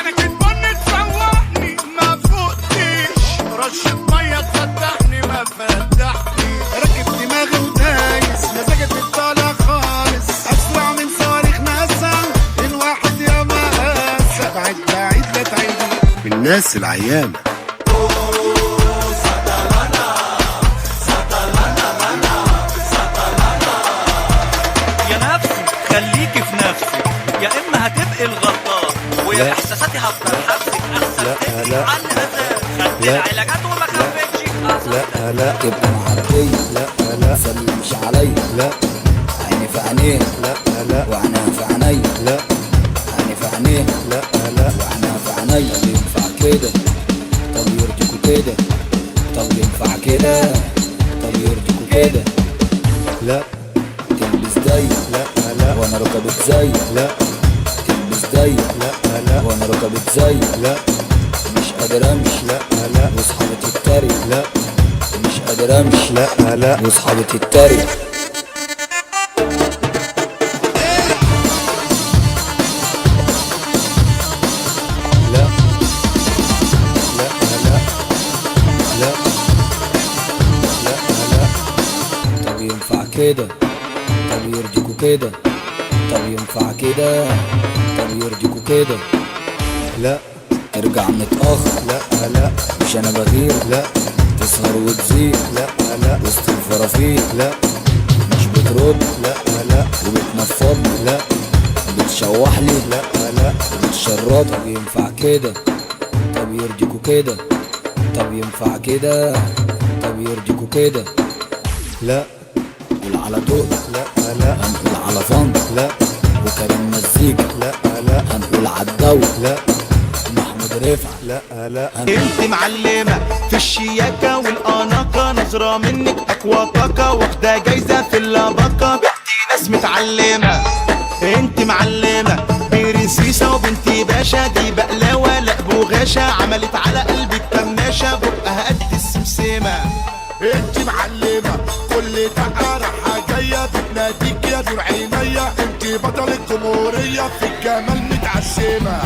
انا كدبان تفوقني ما فوقتش، رشة مية تفتحني ما فتحتي، راكب دماغي ودايس مزاجي بيطالع خالص، اسرع من صواريخ ناسا الواحد يا مقاس، ابعد بعيد لا تعيدي من الناس العيانة. يا نفسي خليكي في نفسك، يا اما هتبقي الغلطان ويا احساساتي هتفرحك احسن تبقي عن مزاج، خدت العلاجات وما خفتش لا تبقى معرضية، لا سلمش عليا، لا عيني في عينيها، لا وعينها في عينيا، لا عيني في عينيها، لا وعينها في عينيا. طب ينفع كده؟ طب يرضيكوا كده؟ طب ينفع كده؟ طب يرضيكوا كده؟ لا تلبس ضيق، لا وانا ركبت زيك، لا تلبس ضيق، لا وانا ركبت زيك، لا مش قادر امشي، لا واصحابي تتريق، لا مش قادر امشي، لا واصحابي تتريق. لا لا لا لا لا لا طب ينفع كده؟ طب يرضيكوا كده؟ طب ينفع كده؟ طب يرضيكوا كده؟ لا ارجع متأخر، لا مش انا بغير، لا تسهر وتزيد، لا وسط الفرافير، لا مش بترد، لا وبتنفضني، لا بتشوحلي، لا وبتشرط. طب ينفع كده؟ طب يرضيكوا كده؟ طب ينفع كده؟ طب يرضيكوا كده؟ لا قول على طول، لا انقل على فن، لا وكريم مزيكا، لا لا هنقول عالدور لا محمود رفعت لا لا انت معلمة في الشياكة والاناقة، نظرة منك اكواطاكة، واخدة جايزة في اللباقة، بنتي ناس متعلمة. انت معلمة برنسيسة وبنتي باشا، دي بقلاوة لا بوغاشة، عملت على قلبي التماشة، بقها قد السمسمة. انت معلمة كل دقة راحة جاية بتناديك يا نور عينيا، انت بطل الجمهورية في الجمال متعشمة.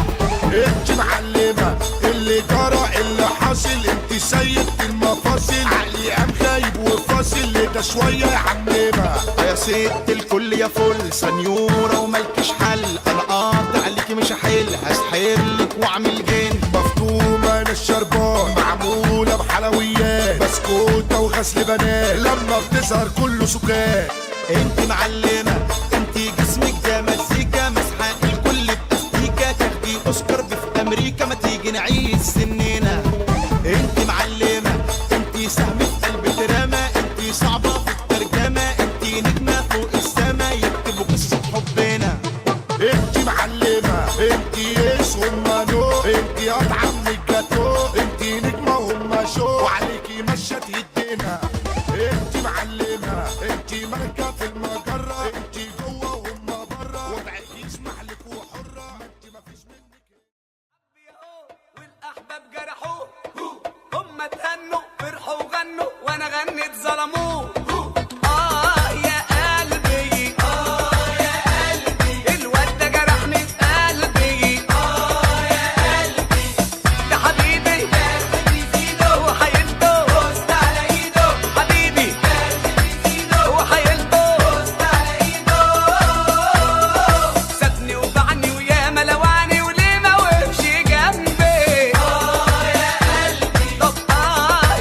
انت معلمة اللي جرى اللي حاصل، انت سيد المفاصل، عقلي قام خايب وفاصل، ده شوية يا عممة. يا ست الكل يا فل سنيورة وملكش حل، انا قاطع عليكي مش هحل، هسحرلك واعمل جن. مفطومة انا الشربان معمولة بحلويات، بسكوتة وغسل بنات، لما بتظهر كله سكات. انت معلمة انت جسمك ده مزيكا، مسحة الكل باستيكا، تاخدي اوسكار في امريكا، ما تيجي نعيش سننا. انت معلمة انت سهم في قلب دراما، انت صعبة في الترجمة، انت نجمة فوق السما، يكتبوا قصة حبنا. انت معلمة انت يس وهم نو، انت قطعة من الجاتو، انت نجمة وهم شو، وعليكي مشت يدينا. انت معلمة انت ملكة في المجرة، انت جوه وهم برا، وضعك يسمح لك وحرة، ما انت مفيش منك. والاحباب جرحوه، هم اتهنوا فرحوا وغنوا، وانا غنيت ظلموه. يا قلبي يا قلبي، الواد ده جرحني في قلبي. يا قلبي ده حبيبي في ايده وحيلته، بوست على ايده حبيبي في ايده وحيلته، بوست على ايده. سابني وبعني وياما لوعني، وليه ما وقفش جنبي. يا قلبي طب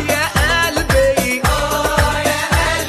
يا قلبي يا قلبي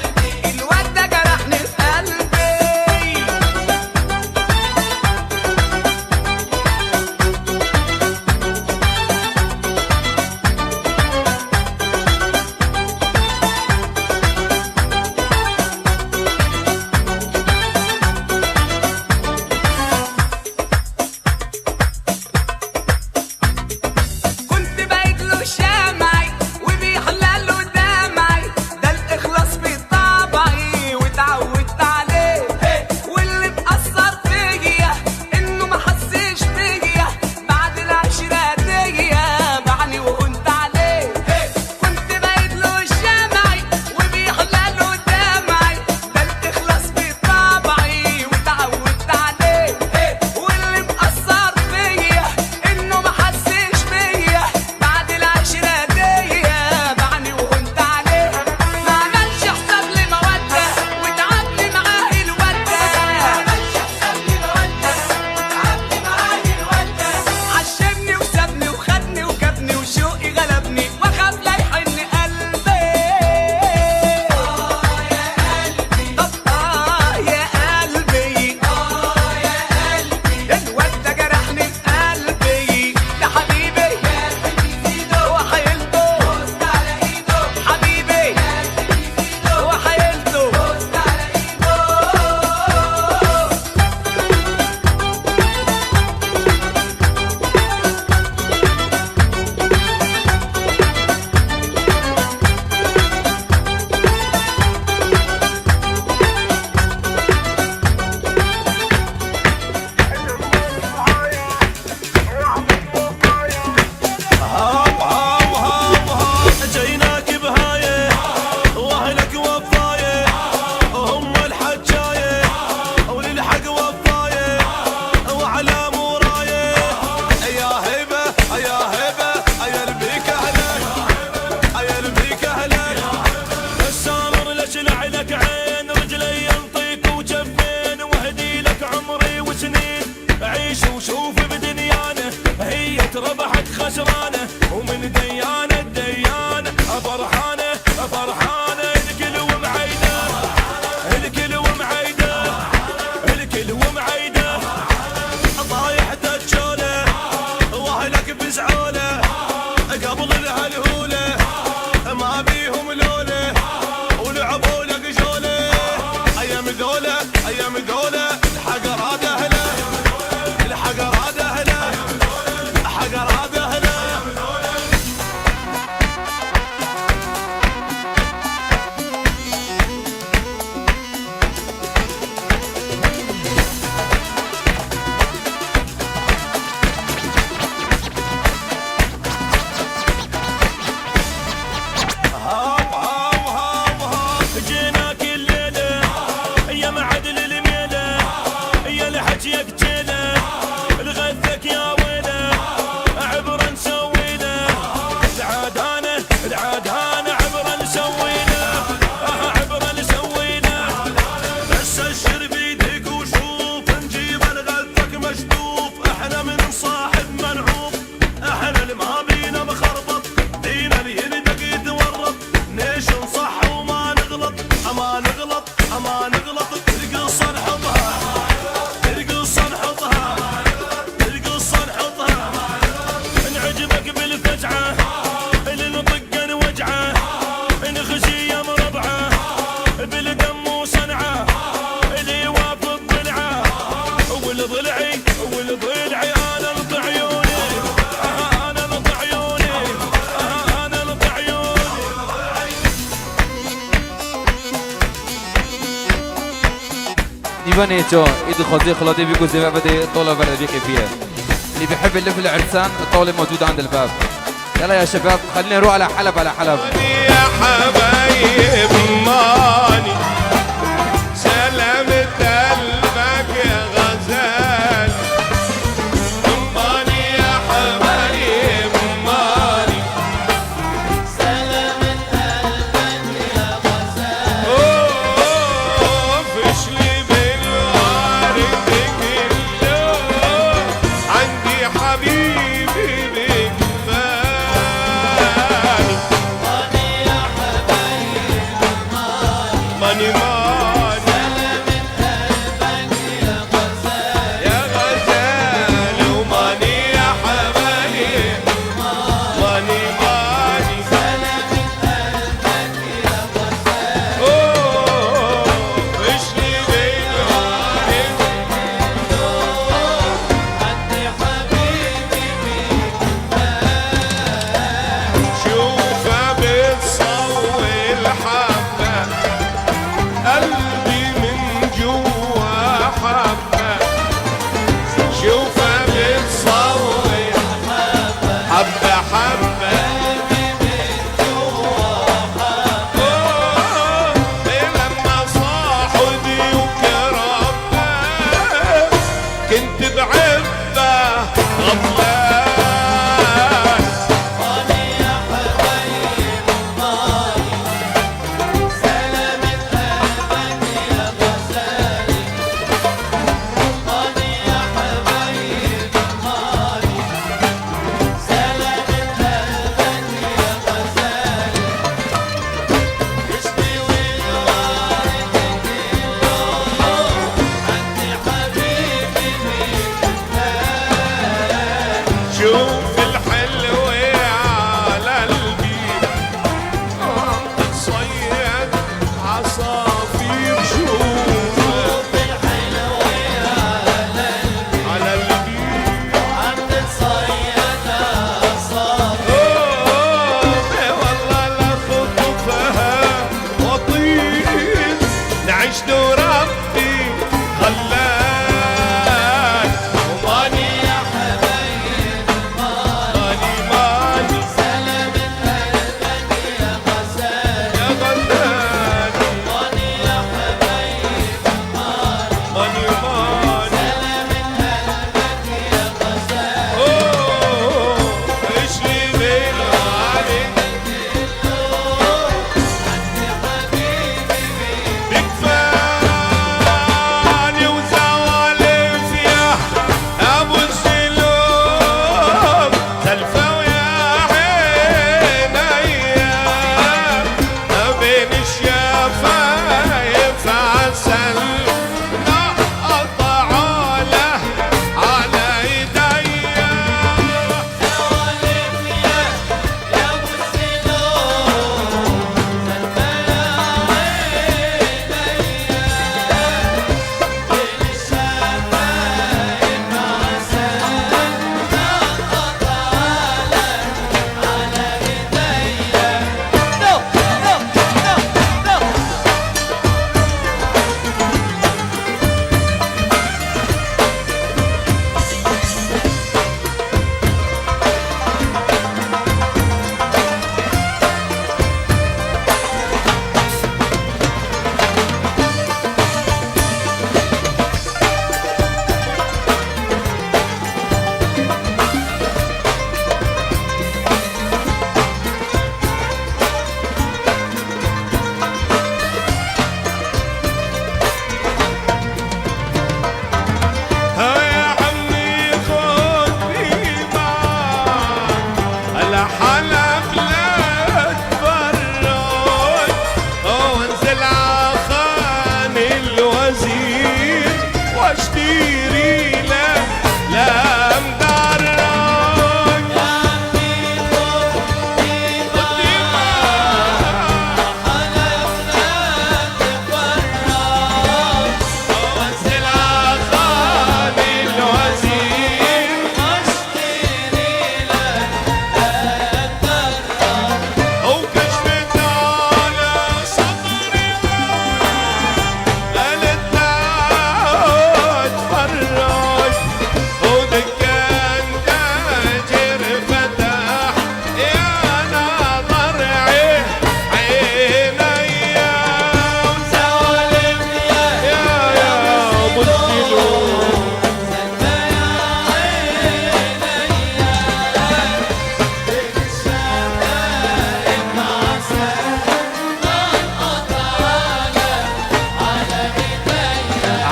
من صاحب منعوب احنا اللي ما بينا مخربط دينا اللي يردق يتورط ليش نصح وما نغلط اما نغلط اما نغلط ترقص نحطها ترقص نحطها ترقص نحطها نعجبك بالفجعه اللي نطق نوجعه نخشي مربعه بالدم وصنعه اللي يوافق ضلعه والضلعي والضلعي انا لط عيوني انا لط عيوني انا لط عيوني ديفاني جو ايد خطي خلاطي بيكو زي بدي طولة بلد بيكي فيها. اللي بيحب يلف العرسان الطاولة موجودة عند الباب. يلا يا شباب خلينا نروح على حلب على حلب. يا حبايب ماني سلامة قلبك يا غزال ماني يا حبايب ماني سلامة قلبك يا غزال فشلي بالوارد كله عندي حبيبي ماني ماني يا غزال وماني يا حبايب ماني ماني اوه وشلي بالوارد عندي حبيبي شوفها بتصور الحبة قلبي من جوا حبة شوفها بتصور حبة حبة لما صاحبي وكربة كنت بعبة غفلان شوف الحلو على البيت تصيد عصافير شوف الحلو على البيت عم تصيد عصافير والله لا خطفها وطير نعيش دور ربي خلان وماني يا حبايب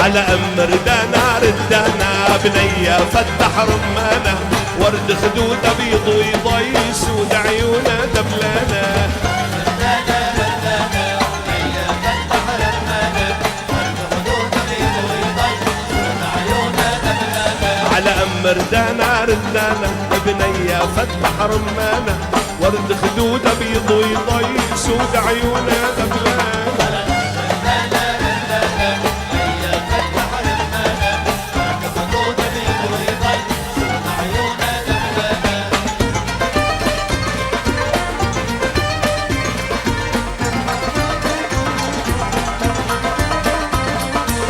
على أمر دانا ردانا بنية فتح رمانة ورد خدود أبيض ويضي سود عيونه دبلانة على أمر دانا ردانا بنية فتح رمانة ورد خدود أبيض ويضي سود عيونه دبلانة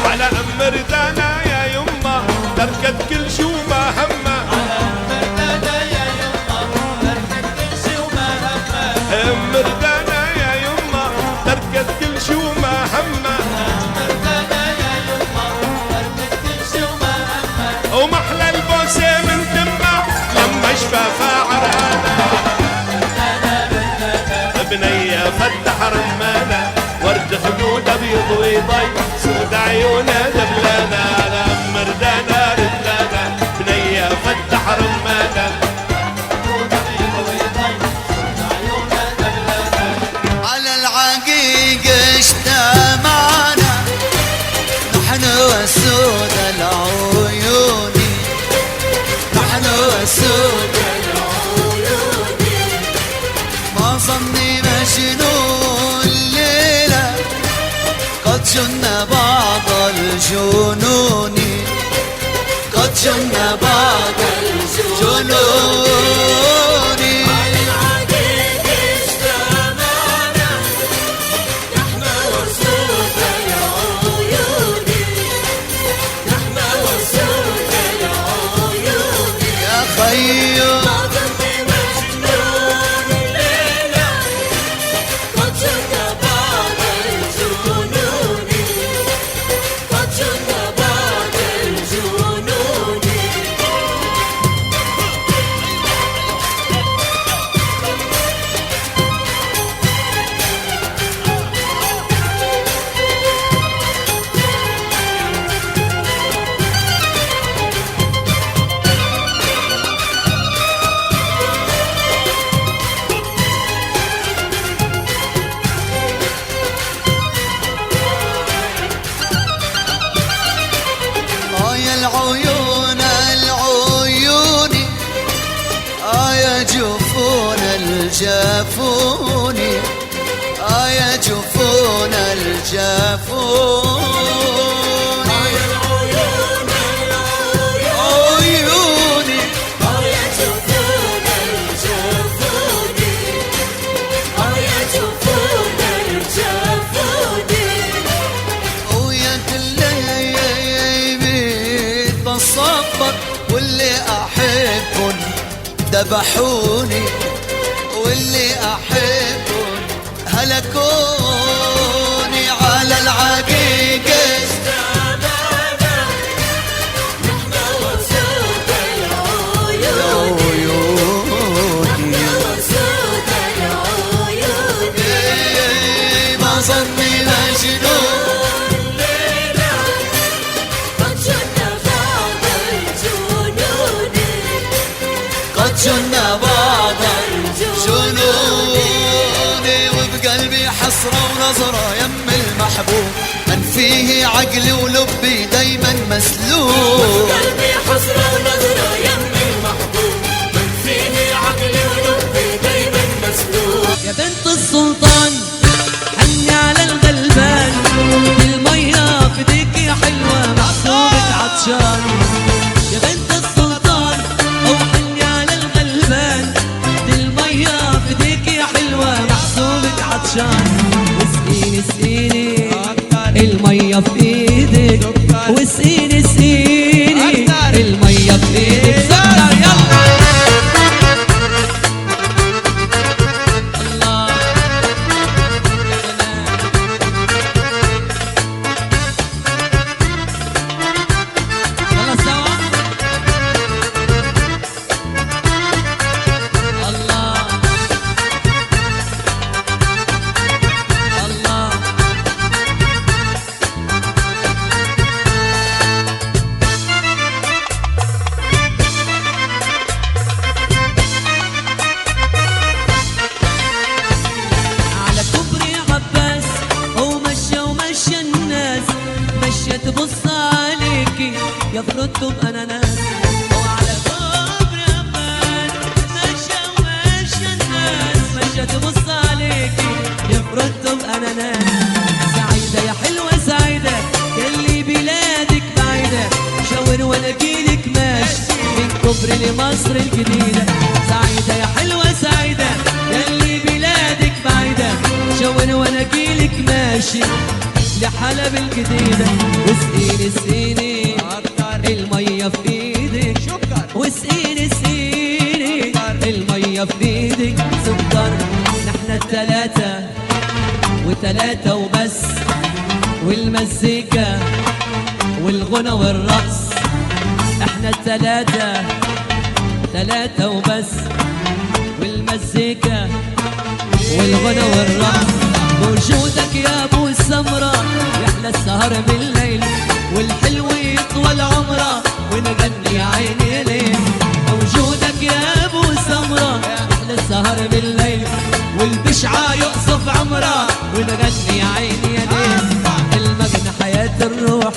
على أمر دانا يا يمه تركت كل شو ما همه أمر دانا يا يمه تركت كل شو ما همه ومحلى البوسة من تمه لما شفافها عرانة بنية فتح رمانة ورد خدود أبيض ويضي سود عيونه دبلانة على أمر دانا ردانا بنية فتح رمانة على العقيقة اجتمعنا نحن وسود العيون نحن وسود العيون ما ظني مجنون الليلة قد جن بعض الجنون قد جن بعض الجنون العيون العيون يا جفون الجفون يا جفون الجفون يا العيون العيون يا جفون الجفون يا جفون الجفون ويا كل صبر واللي أحبهم ذبحوني واللي أحبهم هلكوني على العقيقة استعمانا نحن وسود العيون نحن وسود العيون ما ظني مجنون جن بعض الجنون وبقلبي حسرة ونظرة يم المحبوب من فيه عقلي ولبي دايما مسلوب وبقلبي حسرة ونظرة يم المحبوب من فيه عقلي ولبي دايما مسلوب يا بنت السلطان حني على الغلبان المية في ايديك يا حلوة محسوبك عطشان يا بنت السلطان او حني على الغلبان المية في ايديك يا حلوة محسوبك عطشان واسقيني اسقيني المية في ايدك واسقيني اسقيني المية في ايدك كوبري لمصر الجديدة. سعيدة يا حلوة سعيدة ياللي بلادك بعيدة، شاور وانا جيلك ماشي لحلب الجديدة. واسقيني اسقيني المية في ايدك، واسقيني اسقيني المية في ايدك سكر. نحنا التلاتة وتلاتة وبس، والمزيكا والغنى والرقص. احنا التلاتة تلاتة وبس، والمزيكا والغنى والرقص. بوجودك يا ابو السمرة يحلى السهر بالليل، والحلو يطول عمره ونغني يا عيني ليل. بوجودك يا ابو السمرة يحلى السهر بالليل، والبشعة يقصف عمره ونغني يا عيني يا ليل. المغنى حياة الروح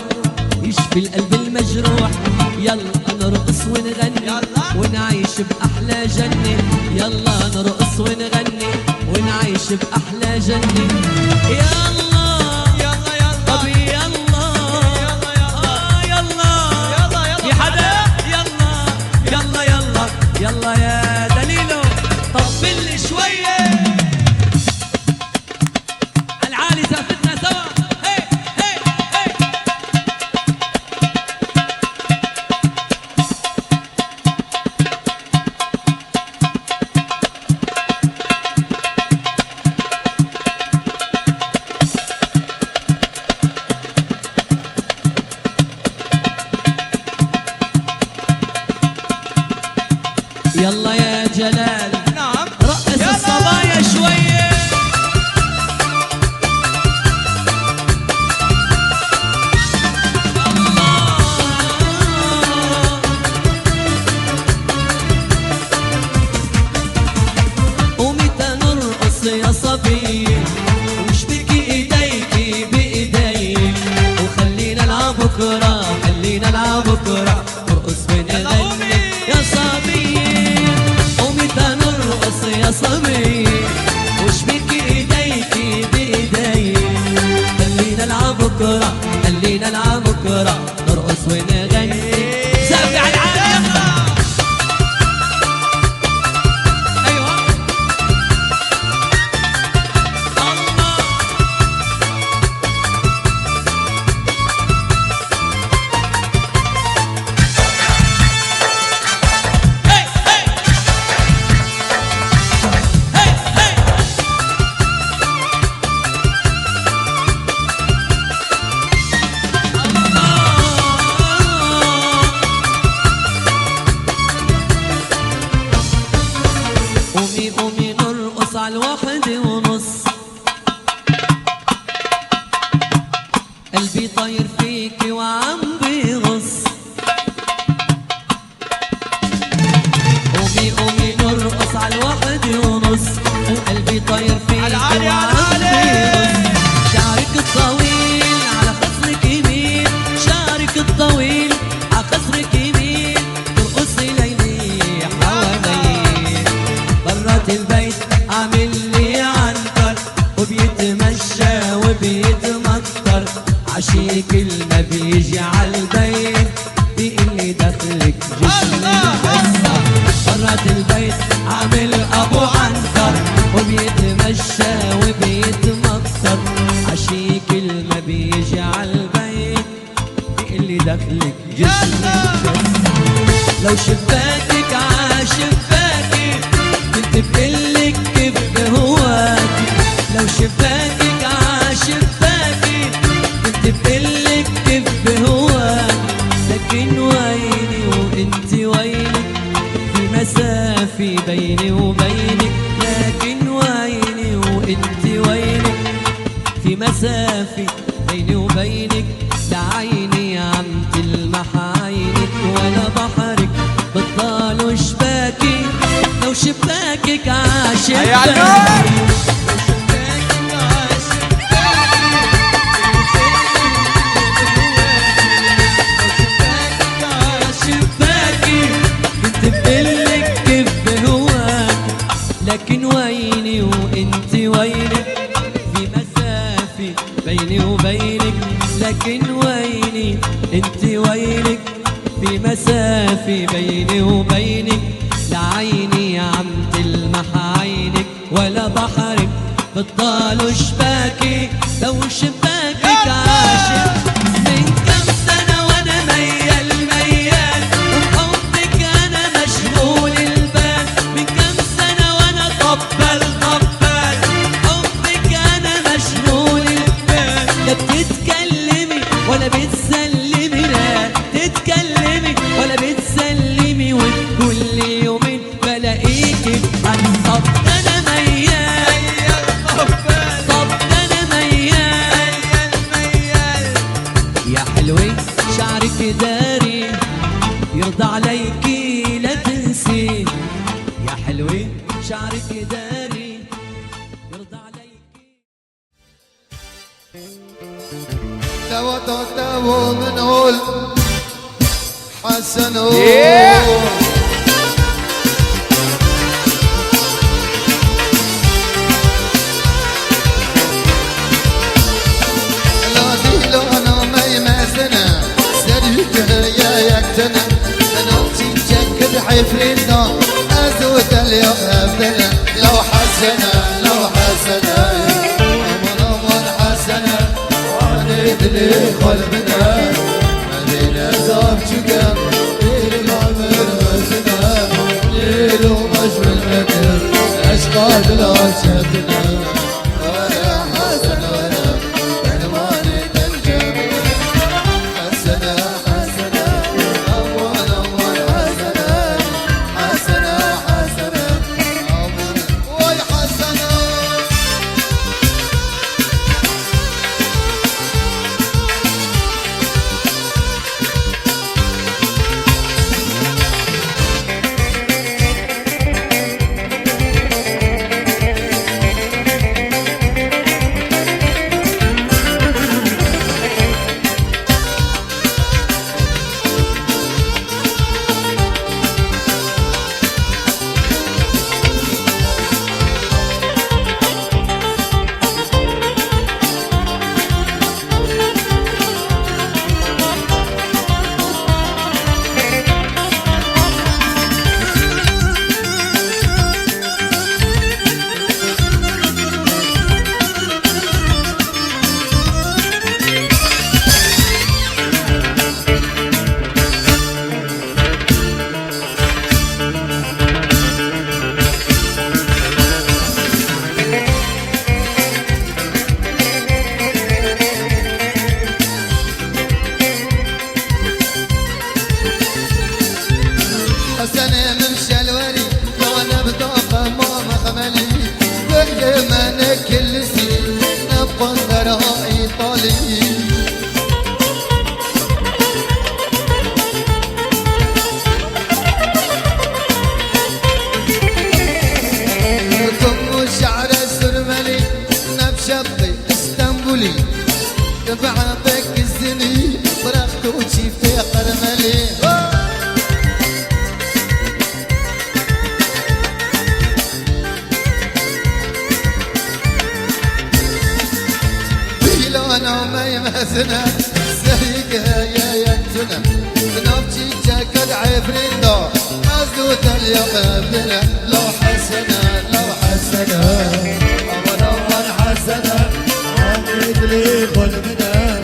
يشفي القلب المجروح، يلا نرقص ونغني ونعيش بأحلى جنة. يلا نرقص ونغني ونعيش بأحلى جنة. يلا يلا يلا طب يلا يلا يلا في حدا يلا يلا يلا يلا يا دليلو طبل لي شوية العالي زفتنا سوا. هي هي هي يلا يا جلال نعم رقص الصبايا شوية. ومتى نرقص يا صبية واشبكي ايديكي بايدي، وخلينا نلعب بكرة خلينا نلعب بكرة نرقص ونغني يا صبية. ومتى نرقص يا صبية واشبكي ايديكي بايدي، خلينا نلعب بكرة خلينا نلعب بكرة نرقص ونغني. سافي على العالم يلا. ايوه الله هي هي هي هي قومي قومي نرقص على الواحد ونص، قلبي طاير فيكي وعم بيغص. قومي قومي نرقص على الواحد ونص، قلبي طاير فيكي وعم بيغص. شعرك الطويل على خصرك يمين، شعرك الطويل على خصرك يمين، ترقصي ليلي حوالي برات البيت عامل لي عنتر، وبيتمشى وبيتمطر عشي كل ما بيجي عالبيت بيقول لي دخلك جسمي مكسر. برات البيت عامل ابو عنتر، وبيتمشى وبيتمطر عشي كل ما بيجي عالبيت بيقول لي دخلك جسمي مكسر. لو شباكك عاشباكي كنت بقلك كيف هواكي، لو شباكك عاشباكي كنت بقلك كيف هواكي. لكن ويني وانت وينك في مسافة بيني وبينك، لكن ويني وانت وينك في مسافة بيني وبينك. لعيني عم تلمح عينك ولا بحرك بطال شباكي، لو شباكك عاشباكي كنت بقلك كيف هواك. لكن ويني وانت وينك في مسافة بيني وبينك، لكن ويني انت وينك في مسافة بيني وبينك. وبينك لعيني عم تلمح عينك ولا بحرك بتضالوا شباكي لو شباكك عاشق من كم سنة وانا ميال ميال وبحبك انا مشغول البال من كم سنة وانا طبل طبل حبك انا مشغول البال لا بتتكلمي ولا بتسلمي لا تتكلمي ولا بتسلمي وكل يومين بلاقيكي عالصب انا ميال طب انا ميال يا حلوة شعرك داري يرضى عليكي لا تنسي يا حلوة شعرك داري يرضى عليكي تو منقول حسن لو انا ما يمازنا سريك يا يكتنا انا تشكد حفرينا ازود اليوم ابدنا لو حسنا امر حسنا ندري قلبنا مدينة صاف شكام ليل العمر غزنا ليل ومشوي النكر أشقاد العشتنا ولا حسن ولا بنواني الجميل حسنا أول حسنا أول وي حسنا حسنة من شلوري وانا بطاقة ماما خملي كل ما نكل سنين نبقى نرها ايطالي كم شعر سرملي نبشبي اسطنبولي تبع بك الزني فرختوشي في قرملي انا وما يمازنا زيك يا يكتنا بنفسي جاكد عفريندا ازوت اليوم ابنا لو حسنا اول حسنا عميد لي قلبنا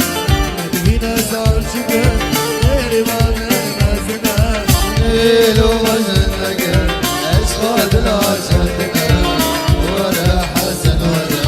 مدينة صار شكر غير ما يمازنا ليل وزنك اشخاص العشتنا ولا حسن ولا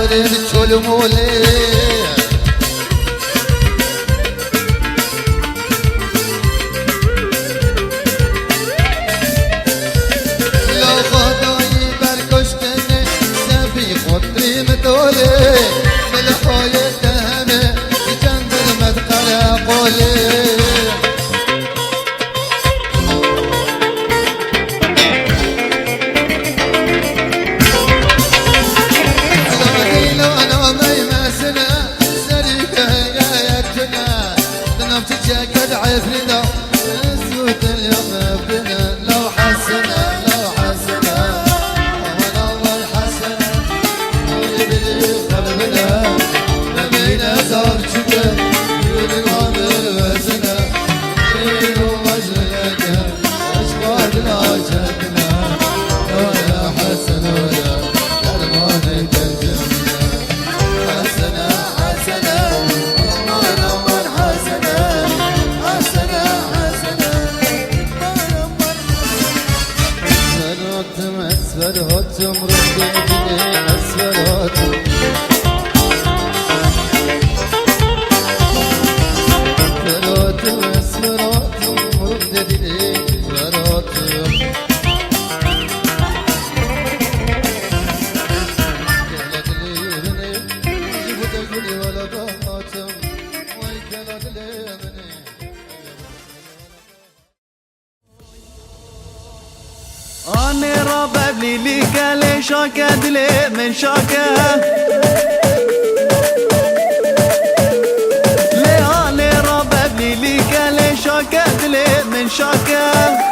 مولي بتشول مولي لو خدوني بركشتني سبي خطري متولي ملحو يتهمي جنب المدخل قولي قد عفنا نسوت اليوم بنا لو حسنا لو حسنا من اول حسنا يبدي قلبنا نبينا زار شكر يقول العمر وزنا يقولوا وجهنا اشقادنا عجبنا ولا حسن ولا كلمان تنجمنا حسنا حسنا أسفلهاتم رددني أسفلهاتم أسفلهاتم أسفلهاتم رددني أسفلهاتم كلا دلي بني جبت الكلي ولا بهاتم ويكلا دلي بني أنا رباب لي كالي شاكا دلي من شاكا لي أنا رباب لي كالي شاكا دلي من شاكا